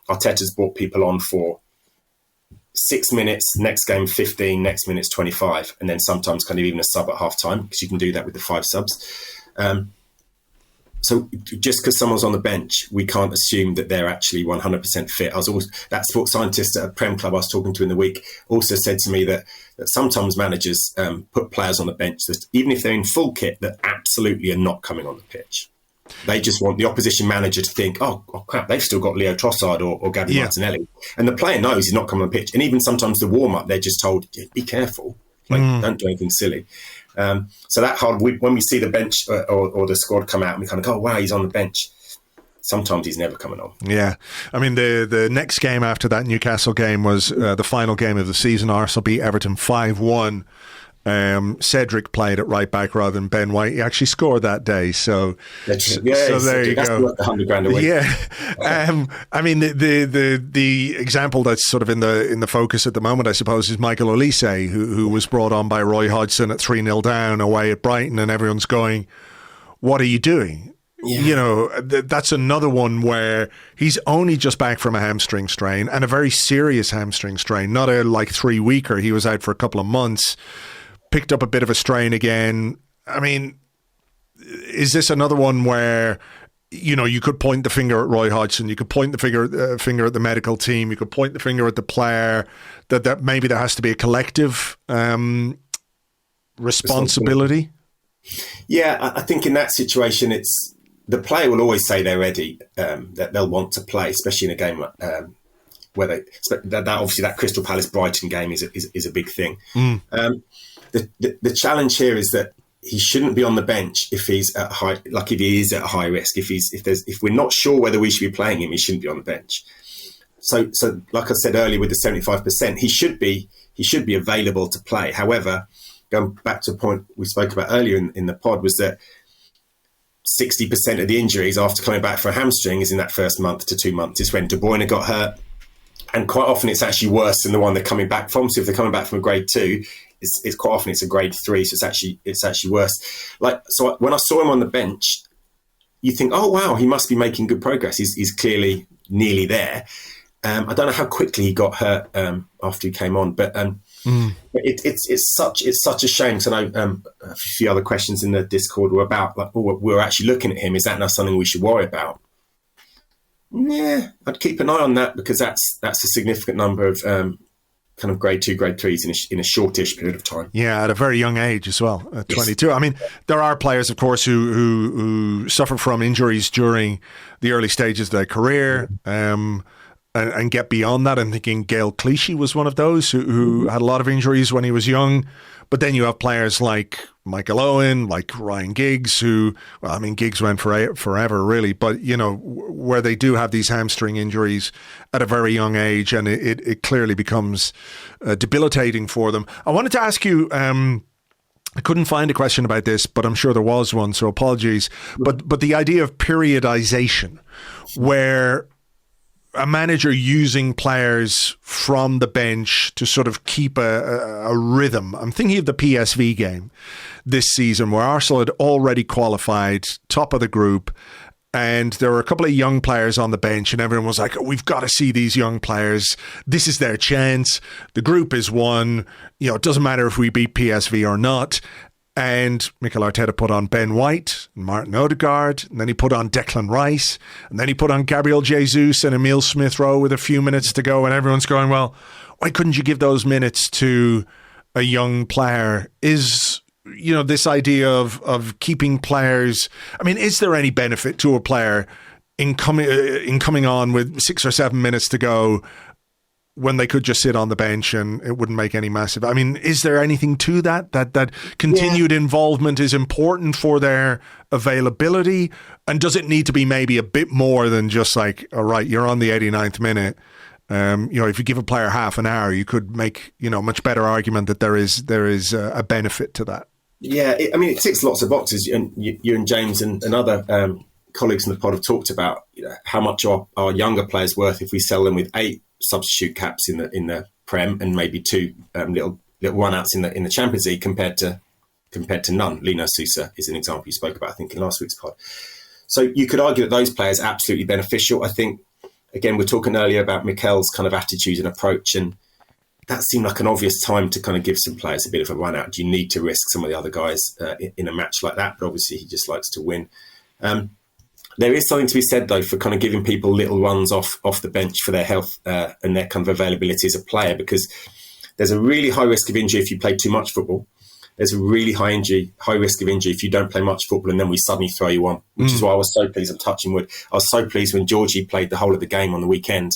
Arteta's brought people on for 6 minutes, next game 15, next minute's 25, and then sometimes kind of even a sub at half time, because you can do that with the 5 subs. So just because someone's on the bench, we can't assume that they're actually 100% fit. That sports scientist at a Prem club I was talking to in the week also said to me that sometimes managers put players on the bench that even if they're in full kit, that absolutely are not coming on the pitch. They just want the opposition manager to think, oh crap, they've still got Leo Trossard or Gabby Martinelli. And the player knows he's not coming on the pitch. And even sometimes the warm-up, they're just told, be careful. Don't do anything silly. So that when we see the bench or the squad come out and we kind of go, oh, wow, he's on the bench. Sometimes he's never coming on. Yeah. I mean, the next game after that Newcastle game was the final game of the season. Arsenal beat Everton 5-1. Cedric played at right back rather than Ben White. He actually scored that day, so there you that's go. Worth $100,000 a week. Yeah, I mean the example that's sort of in the focus at the moment, I suppose, is Michael Olise, who was brought on by Roy Hodgson at 3-0 down away at Brighton, and everyone's going, "What are you doing?" Yeah. You know, that's another one where he's only just back from a hamstring strain, and a very serious hamstring strain, not a 3-weeker. He was out for a couple of months. Picked up a bit of a strain again. I mean, is this another one where, you know, you could point the finger at Roy Hodgson, you could point the finger at the medical team, you could point the finger at the player, that maybe there has to be a collective responsibility? Yeah, I think in that situation, it's the player will always say they're ready, that they'll want to play, especially in a game where obviously that Crystal Palace Brighton game is a big thing. The challenge here is that he shouldn't be on the bench if he's at if he is at high risk. If we're not sure whether we should be playing him, he shouldn't be on the bench. So like I said earlier, with the 75%, he should be available to play. However, going back to a point we spoke about earlier in the pod, was that 60% of the injuries after coming back for a hamstring is in that first month to 2 months. It's when De Bruyne got hurt, and quite often it's actually worse than the one they're coming back from. So if they're coming back from a grade 2. It's quite often it's a grade 3, so it's actually worse. So when I saw him on the bench, you think, oh wow, he must be making good progress. He's clearly nearly there. I don't know how quickly he got hurt after he came on, but it's such a shame. So I know a few other questions in the Discord were about we're actually looking at him. Is that now something we should worry about? Yeah, I'd keep an eye on that, because that's a significant number of kind of grade 2, grade 3s in a shortish period of time. Yeah, at a very young age as well, at 22. Yes. I mean, there are players, of course, who suffer from injuries during the early stages of their career and get beyond that. I'm thinking Gael Clichy was one of those who had a lot of injuries when he was young. But then you have players like Michael Owen, like Ryan Giggs, Giggs went forever, really. But, you know, where they do have these hamstring injuries at a very young age, and it clearly becomes debilitating for them. I wanted to ask you, I couldn't find a question about this, but I'm sure there was one, so apologies. But the idea of periodization, where a manager using players from the bench to sort of keep a rhythm. I'm thinking of the PSV game this season, where Arsenal had already qualified, top of the group, and there were a couple of young players on the bench, and everyone was like, oh, we've got to see these young players. This is their chance. The group is won. You know, it doesn't matter if we beat PSV or not. And Mikel Arteta put on Ben White and Martin Odegaard, and then he put on Declan Rice, and then he put on Gabriel Jesus and Emile Smith-Rowe with a few minutes to go, and everyone's going, well, why couldn't you give those minutes to a young player? Is, you know, this idea of keeping players, I mean, is there any benefit to a player in coming on with 6 or 7 minutes to go, when they could just sit on the bench and it wouldn't make any massive... I mean, is there anything to that continued involvement is important for their availability? And does it need to be maybe a bit more than just like, all right, you're on the 89th minute. If you give a player half an hour, you could make, much better argument that there is a benefit to that. Yeah, it ticks lots of boxes. And you and James and other colleagues in the pod have talked about how much our younger players worth if we sell them with 8 substitute caps in the Prem and maybe 2 little run-outs in the Champions League compared to none. Lino Sousa is an example you spoke about, I think, in last week's pod. So you could argue that those players are absolutely beneficial. I think, again, we're talking earlier about Mikel's kind of attitude and approach, and that seemed like an obvious time to kind of give some players a bit of a run-out. Do you need to risk some of the other guys in a match like that? But obviously he just likes to win. There is something to be said, though, for kind of giving people little runs off the bench for their health and their kind of availability as a player, because there's a really high risk of injury if you play too much football. There's a really high risk of injury if you don't play much football and then we suddenly throw you on, which is why I was so pleased. I'm touching wood. I was so pleased when Georgie played the whole of the game on the weekend.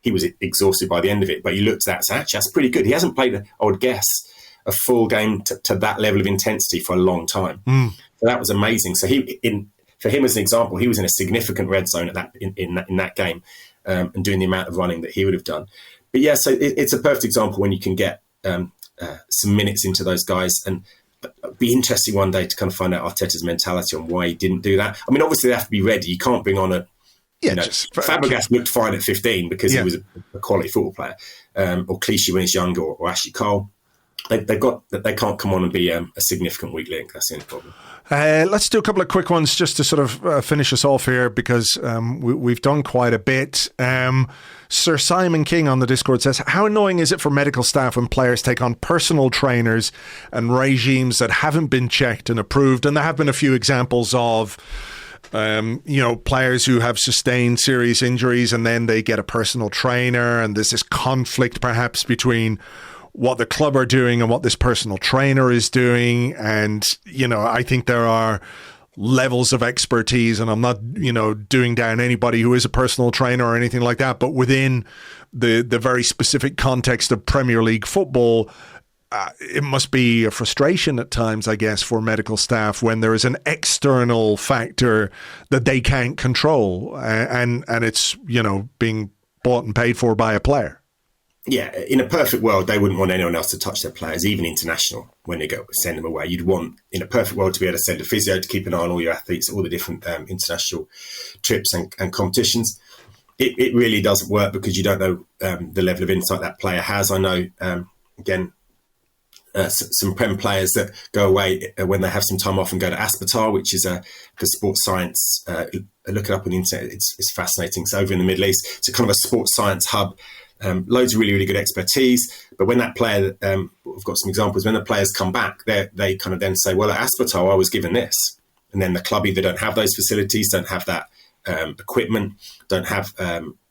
He was exhausted by the end of it, but you looked at that and said, actually, that's pretty good. He hasn't played, I would guess, a full game to that level of intensity for a long time. So that was amazing. So for him, as an example, he was in a significant red zone in that game and doing the amount of running that he would have done. But yeah, so it's a perfect example when you can get some minutes into those guys, and it'd be interesting one day to kind of find out Arteta's mentality on why he didn't do that. I mean, obviously they have to be ready. You can't bring on Fabregas looked fine at 15 because he was a quality football player, or Clichy when he's younger, or Ashley Cole. They can't come on and be a significant weak link. That's the only problem. Let's do a couple of quick ones just to sort of finish us off here, because we've done quite a bit. Sir Simon King on the Discord says, how annoying is it for medical staff when players take on personal trainers and regimes that haven't been checked and approved? And there have been a few examples of players who have sustained serious injuries and then they get a personal trainer, and there's this conflict perhaps between what the club are doing and what this personal trainer is doing. And, I think there are levels of expertise, and I'm not, doing down anybody who is a personal trainer or anything like that, but within the very specific context of Premier League football, it must be a frustration at times, I guess, for medical staff when there is an external factor that they can't control, and it's, being bought and paid for by a player. Yeah, in a perfect world, they wouldn't want anyone else to touch their players, even international, when they send them away. You'd want, in a perfect world, to be able to send a physio to keep an eye on all your athletes, all the different international trips and competitions. It really doesn't work because you don't know the level of insight that player has. I know, some Prem players that go away when they have some time off and go to Aspetar, which is a sports science. Look it up on the internet. It's fascinating. It's over in the Middle East. It's a kind of a sports science hub. Loads of really, really good expertise. But when that player, we've got some examples, when the players come back, they kind of then say, well, at Aspetar, I was given this. And then the club either don't have those facilities, don't have that equipment, don't have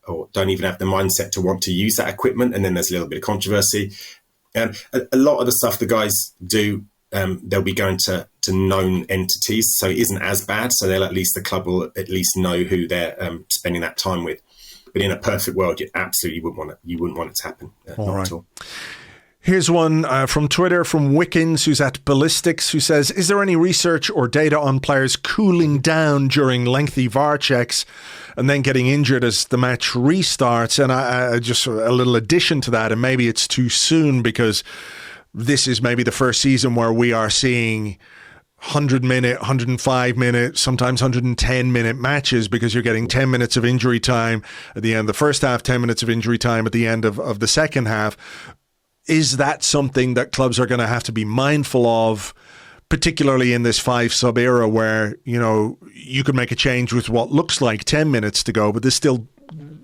or don't even have the mindset to want to use that equipment. And then there's a little bit of controversy. A lot of the stuff the guys do, they'll be going to known entities, so it isn't as bad. So the club will at least know who they're spending that time with. But in a perfect world, you absolutely wouldn't want it to happen. Not at all. Here's one from Twitter from Wickens, who's at Ballistics, who says, is there any research or data on players cooling down during lengthy VAR checks and then getting injured as the match restarts? And I just a little addition to that, and maybe it's too soon because this is maybe the first season where we are seeing 100-minute, 105-minute, sometimes 110-minute matches, because you're getting 10 minutes of injury time at the end of the first half, 10 minutes of injury time at the end of the second half. Is that something that clubs are going to have to be mindful of, particularly in this 5-sub era where, you could make a change with what looks like 10 minutes to go, but there's still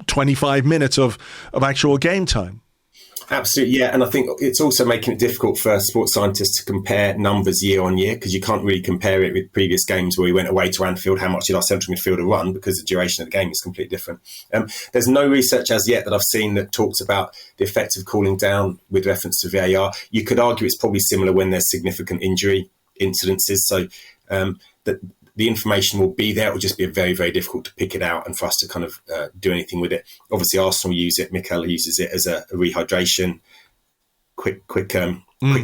25 minutes of actual game time? Absolutely, yeah. And I think it's also making it difficult for sports scientists to compare numbers year on year, because you can't really compare it with previous games where we went away to Anfield. How much did our central midfielder run? Because the duration of the game is completely different. There's no research as yet that I've seen that talks about the effect of cooling down with reference to VAR. You could argue it's probably similar when there's significant injury incidences. So that the information will be there. It will just be very, very difficult to pick it out and for us to kind of do anything with it. Obviously, Arsenal use it. Mikel uses it as a rehydration, quick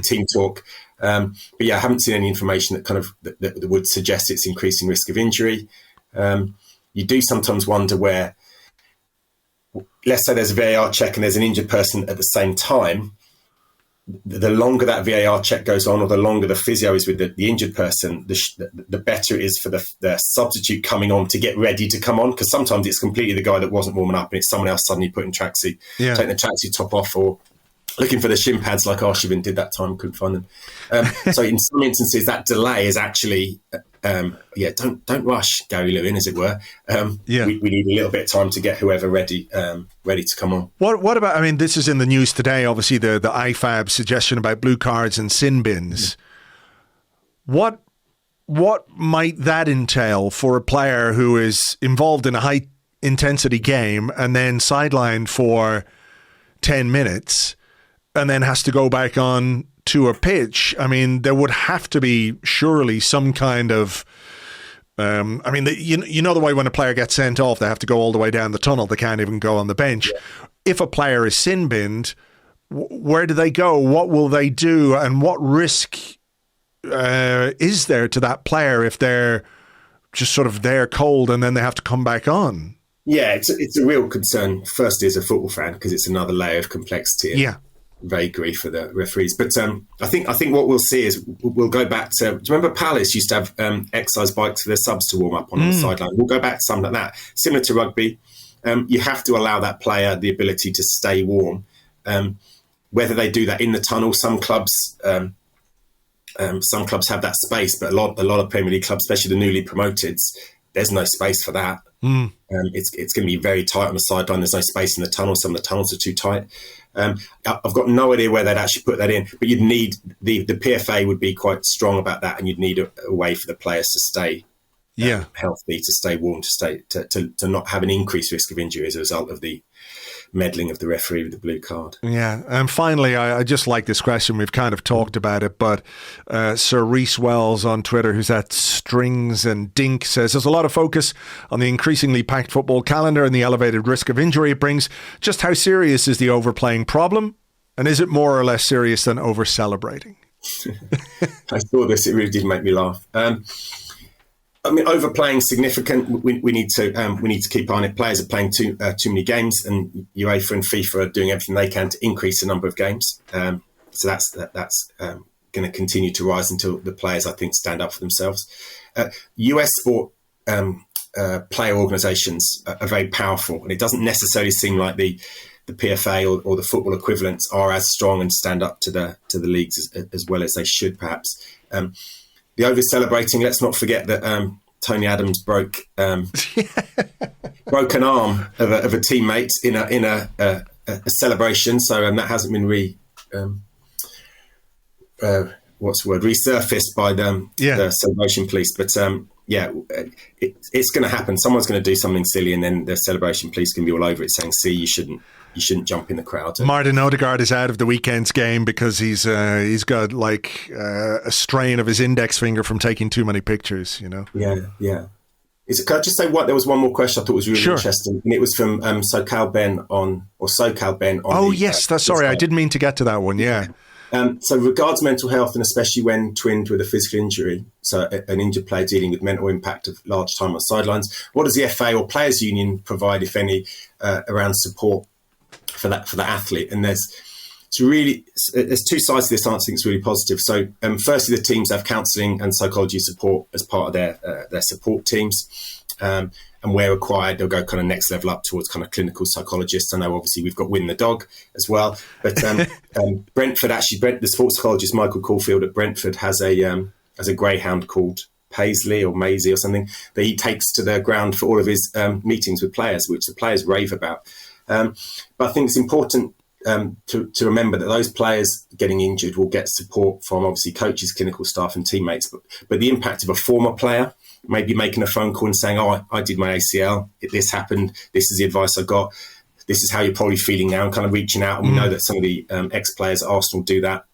team talk. But yeah, I haven't seen any information that kind of that would suggest it's increasing risk of injury. You do sometimes wonder where, let's say there's a VAR check and there's an injured person at the same time. The longer that VAR check goes on, or the longer the physio is with the injured person, the better it is for the substitute coming on to get ready to come on. Because sometimes it's completely the guy that wasn't warming up, and it's someone else suddenly putting taking the tracksuit top off, or looking for the shin pads like Arsecast did that time, couldn't find them. So in some instances, that delay is actually, don't rush Gary Lewin, as it were. We need a little bit of time to get whoever ready to come on. What about, I mean, this is in the news today, obviously the IFAB suggestion about blue cards and sin bins. What might that entail for a player who is involved in a high intensity game and then sidelined for 10 minutes and then has to go back on to a pitch? I mean, there would have to be surely some kind of, you know the way when a player gets sent off, they have to go all the way down the tunnel. They can't even go on the bench. Yeah. If a player is sin binned, where do they go? What will they do? And what risk is there to that player if they're just sort of there cold and then they have to come back on? Yeah, it's a real concern. Firstly, as a football fan, because it's another layer of complexity. Yeah. Vaguery for the referees, but I think what we'll see is we'll go back to. Do you remember Palace used to have exercise bikes for their subs to warm up on the sideline? We'll go back to something like that, similar to rugby. You have to allow that player the ability to stay warm. Whether they do that in the tunnel, some clubs have that space, but a lot of Premier League clubs, especially the newly promoted, there's no space for that. It's going to be very tight on the sideline. There's no space in the tunnel. Some of the tunnels are too tight. I've got no idea where they'd actually put that in, but you'd need the PFA would be quite strong about that, and you'd need a way for the players to stay healthy, to stay warm, to not have an increased risk of injury as a result of the meddling of the referee with the blue card. Yeah, and finally, I just like this question. We've kind of talked about it, but Sir Reese Wells on Twitter, who's at Strings and Dink, says there's a lot of focus on the increasingly packed football calendar and the elevated risk of injury it brings. Just how serious is the overplaying problem? And is it more or less serious than over-celebrating? I saw this. It really did make me laugh. I mean, overplaying significant. We need to keep on it. Players are playing too many games, and UEFA and FIFA are doing everything they can to increase the number of games. So that's going to continue to rise until the players, I think, stand up for themselves. US sport player organisations are very powerful, and it doesn't necessarily seem like the PFA or the football equivalents are as strong and stand up to the leagues as well as they should, perhaps. The over-celebrating, let's not forget that Tony Adams broke an arm of a teammate in a celebration, so that hasn't been resurfaced by the celebration police. But it's going to happen. Someone's going to do something silly, and then the celebration police can be all over it, saying, "See, you shouldn't jump in the crowd." Martin Odegaard is out of the weekend's game because he's got like a strain of his index finger from taking too many pictures. You know. Yeah. Can I just say what? There was one more question I thought was really interesting, and it was from SoCal Ben on. Oh yes, sorry, I didn't mean to get to that one. Yeah. So regards mental health, and especially when twinned with a physical injury, so an injured player dealing with mental impact of large time on sidelines, what does the FA or Players Union provide, if any, around support for the athlete? And there's two sides to this answer. I think it's really positive. So firstly, the teams have counselling and psychology support as part of their support teams. And where required, they'll go kind of next level up towards kind of clinical psychologists. I know obviously we've got Win the Dog as well, but Brentford, the sports psychologist Michael Caulfield at Brentford has a greyhound called Paisley or Maisie or something that he takes to the ground for all of his meetings with players, which the players rave about. But I think it's important to remember that those players getting injured will get support from obviously coaches, clinical staff and teammates. But the impact of a former player, maybe making a phone call and saying, "Oh, I did my ACL, this happened, this is the advice I got, this is how you're probably feeling now," and kind of reaching out. And we know that some of the ex-players at Arsenal do that.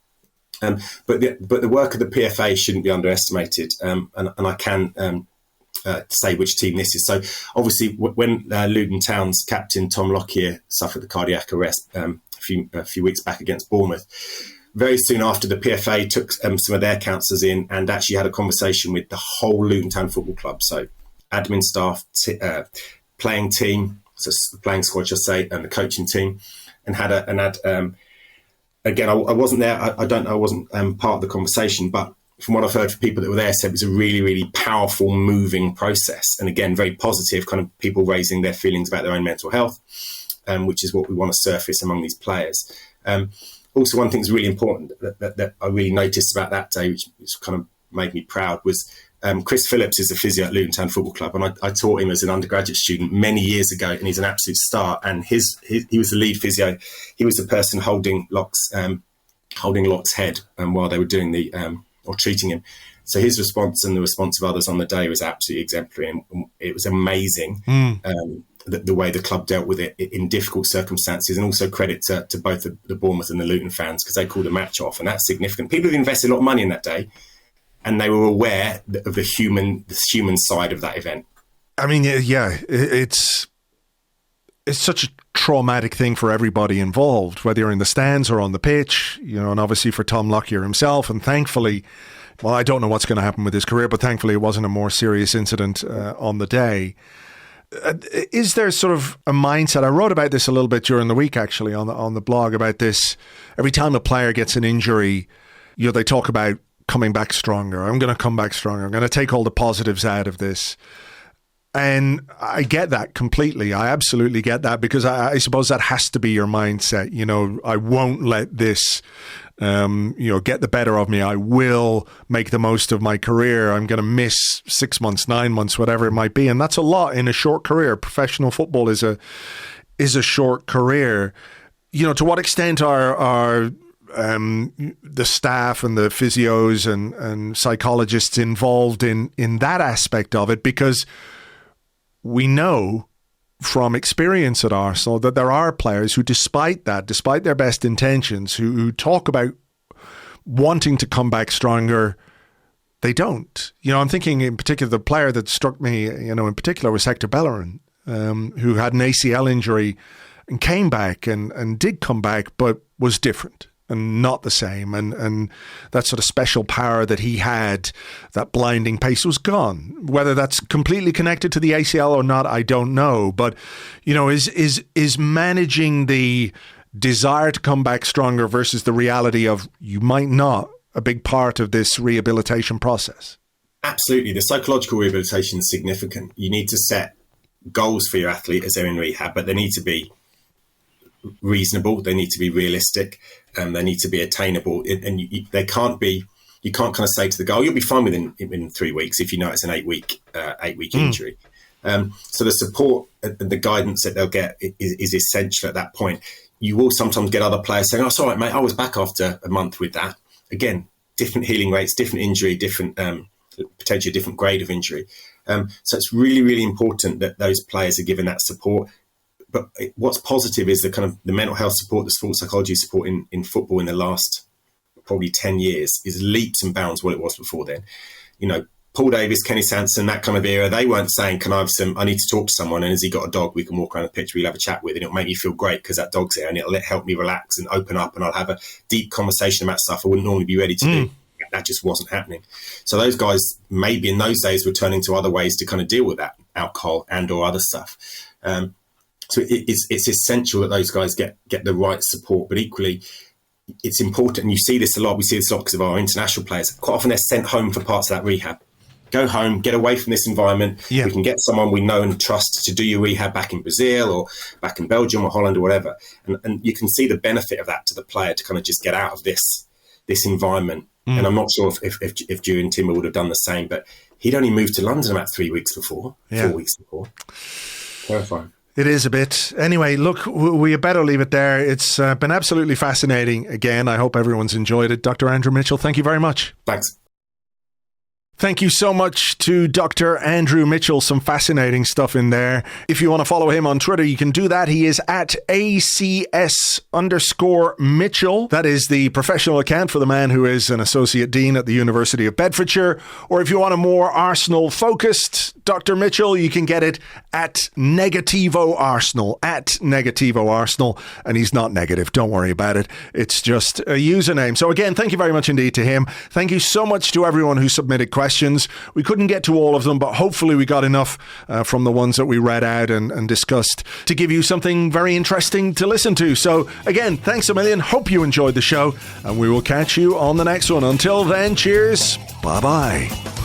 But the work of the PFA shouldn't be underestimated. And I can say which team this is. So obviously when Luton Town's captain Tom Lockyer suffered the cardiac arrest a few weeks back against Bournemouth, very soon after, the PFA took some of their counsellors in and actually had a conversation with the whole Luton Town Football Club. So admin staff, playing team, so the playing squad, shall say, and the coaching team, and again, I wasn't there. I wasn't part of the conversation, but from what I've heard from people that were there, said it was a really, really powerful, moving process. And again, very positive, kind of people raising their feelings about their own mental health, which is what we want to surface among these players. Also, one thing that's really important that I really noticed about that day, which kind of made me proud, was Chris Phillips is a physio at Luton Town Football Club, and I taught him as an undergraduate student many years ago, and he's an absolute star. And he was the lead physio. He was the person holding Locke's head while they were doing or treating him. So his response and the response of others on the day was absolutely exemplary, and it was amazing. The way the club dealt with it in difficult circumstances, and also credit to both the Bournemouth and the Luton fans, because they called a match off, and that's significant. People have invested a lot of money in that day, and they were aware of the human side of that event. I mean, yeah, it's such a traumatic thing for everybody involved, whether you're in the stands or on the pitch, and obviously for Tom Lockyer himself, and thankfully, well, I don't know what's going to happen with his career, but thankfully it wasn't a more serious incident on the day. Is there sort of a mindset? I wrote about this a little bit during the week, actually, on the blog about this. Every time a player gets an injury, they talk about coming back stronger. I'm going to come back stronger. I'm going to take all the positives out of this. And I get that completely. I absolutely get that, because I suppose that has to be your mindset. I won't let this get the better of me. I will make the most of my career. I'm going to miss 6 months, 9 months, whatever it might be. And that's a lot in a short career. Professional football is a short career. To what extent are the staff and the physios and psychologists involved in that aspect of it? Because we know from experience at Arsenal that there are players who, despite their best intentions, who talk about wanting to come back stronger, they don't. I'm thinking in particular, the player that struck me, in particular, was Hector Bellerin, who had an ACL injury and came back and did come back, but was different and not the same. And that sort of special power that he had, that blinding pace, was gone. Whether that's completely connected to the ACL or not, I don't know. But, is managing the desire to come back stronger versus the reality of you might not a big part of this rehabilitation process? Absolutely. The psychological rehabilitation is significant. You need to set goals for your athlete as they're in rehab, but they need to be reasonable, they need to be realistic, and they need to be attainable. And they can't be. You can't kind of say to the goal, "You'll be fine within 3 weeks," if you know it's an 8 week injury. So the support and the guidance that they'll get is essential at that point. You will sometimes get other players saying, "Oh, it's all right, mate. I was back after a month with that." Again, different healing rates, different injury, different potentially a different grade of injury. So it's really, really important that those players are given that support. But what's positive is the mental health support, the sports psychology support in football in the last probably 10 years is leaps and bounds what it was before then. Paul Davis, Kenny Sanson, that kind of era, they weren't saying, I need to talk to someone, and has he got a dog we can walk around the pitch, we'll have a chat with, and it'll make me feel great because that dog's there, and it'll help me relax and open up, and I'll have a deep conversation about stuff I wouldn't normally be ready to do. That just wasn't happening. So those guys, maybe in those days, were turning to other ways to kind of deal with that, alcohol and or other stuff. So it's essential that those guys get the right support, but equally it's important, and you see this a lot, we see this a lot because of our international players. Quite often they're sent home for parts of that rehab. Go home, get away from this environment. Yeah. We can get someone we know and trust to do your rehab back in Brazil or back in Belgium or Holland or whatever. And you can see the benefit of that to the player to kind of just get out of this environment. And I'm not sure if Jurrien Timber would have done the same, but he'd only moved to London about 4 weeks before. Terrifying. It is a bit. Anyway, look, we better leave it there. It's been absolutely fascinating. Again, I hope everyone's enjoyed it. Dr. Andrew Mitchell, thank you very much. Thanks. Thank you so much to Dr. Andrew Mitchell. Some fascinating stuff in there. If you want to follow him on Twitter, you can do that. He is at ACS_Mitchell. That is the professional account for the man who is an Associate Dean at the University of Bedfordshire. Or if you want a more Arsenal-focused Dr. Mitchell, you can get it at Negativo Arsenal, and he's not negative. Don't worry about it. It's just a username. So again, thank you very much indeed to him. Thank you so much to everyone who submitted questions. We couldn't get to all of them, but hopefully we got enough from the ones that we read out and discussed to give you something very interesting to listen to. So again, thanks a million. Hope you enjoyed the show, and we will catch you on the next one. Until then, cheers. Bye-bye.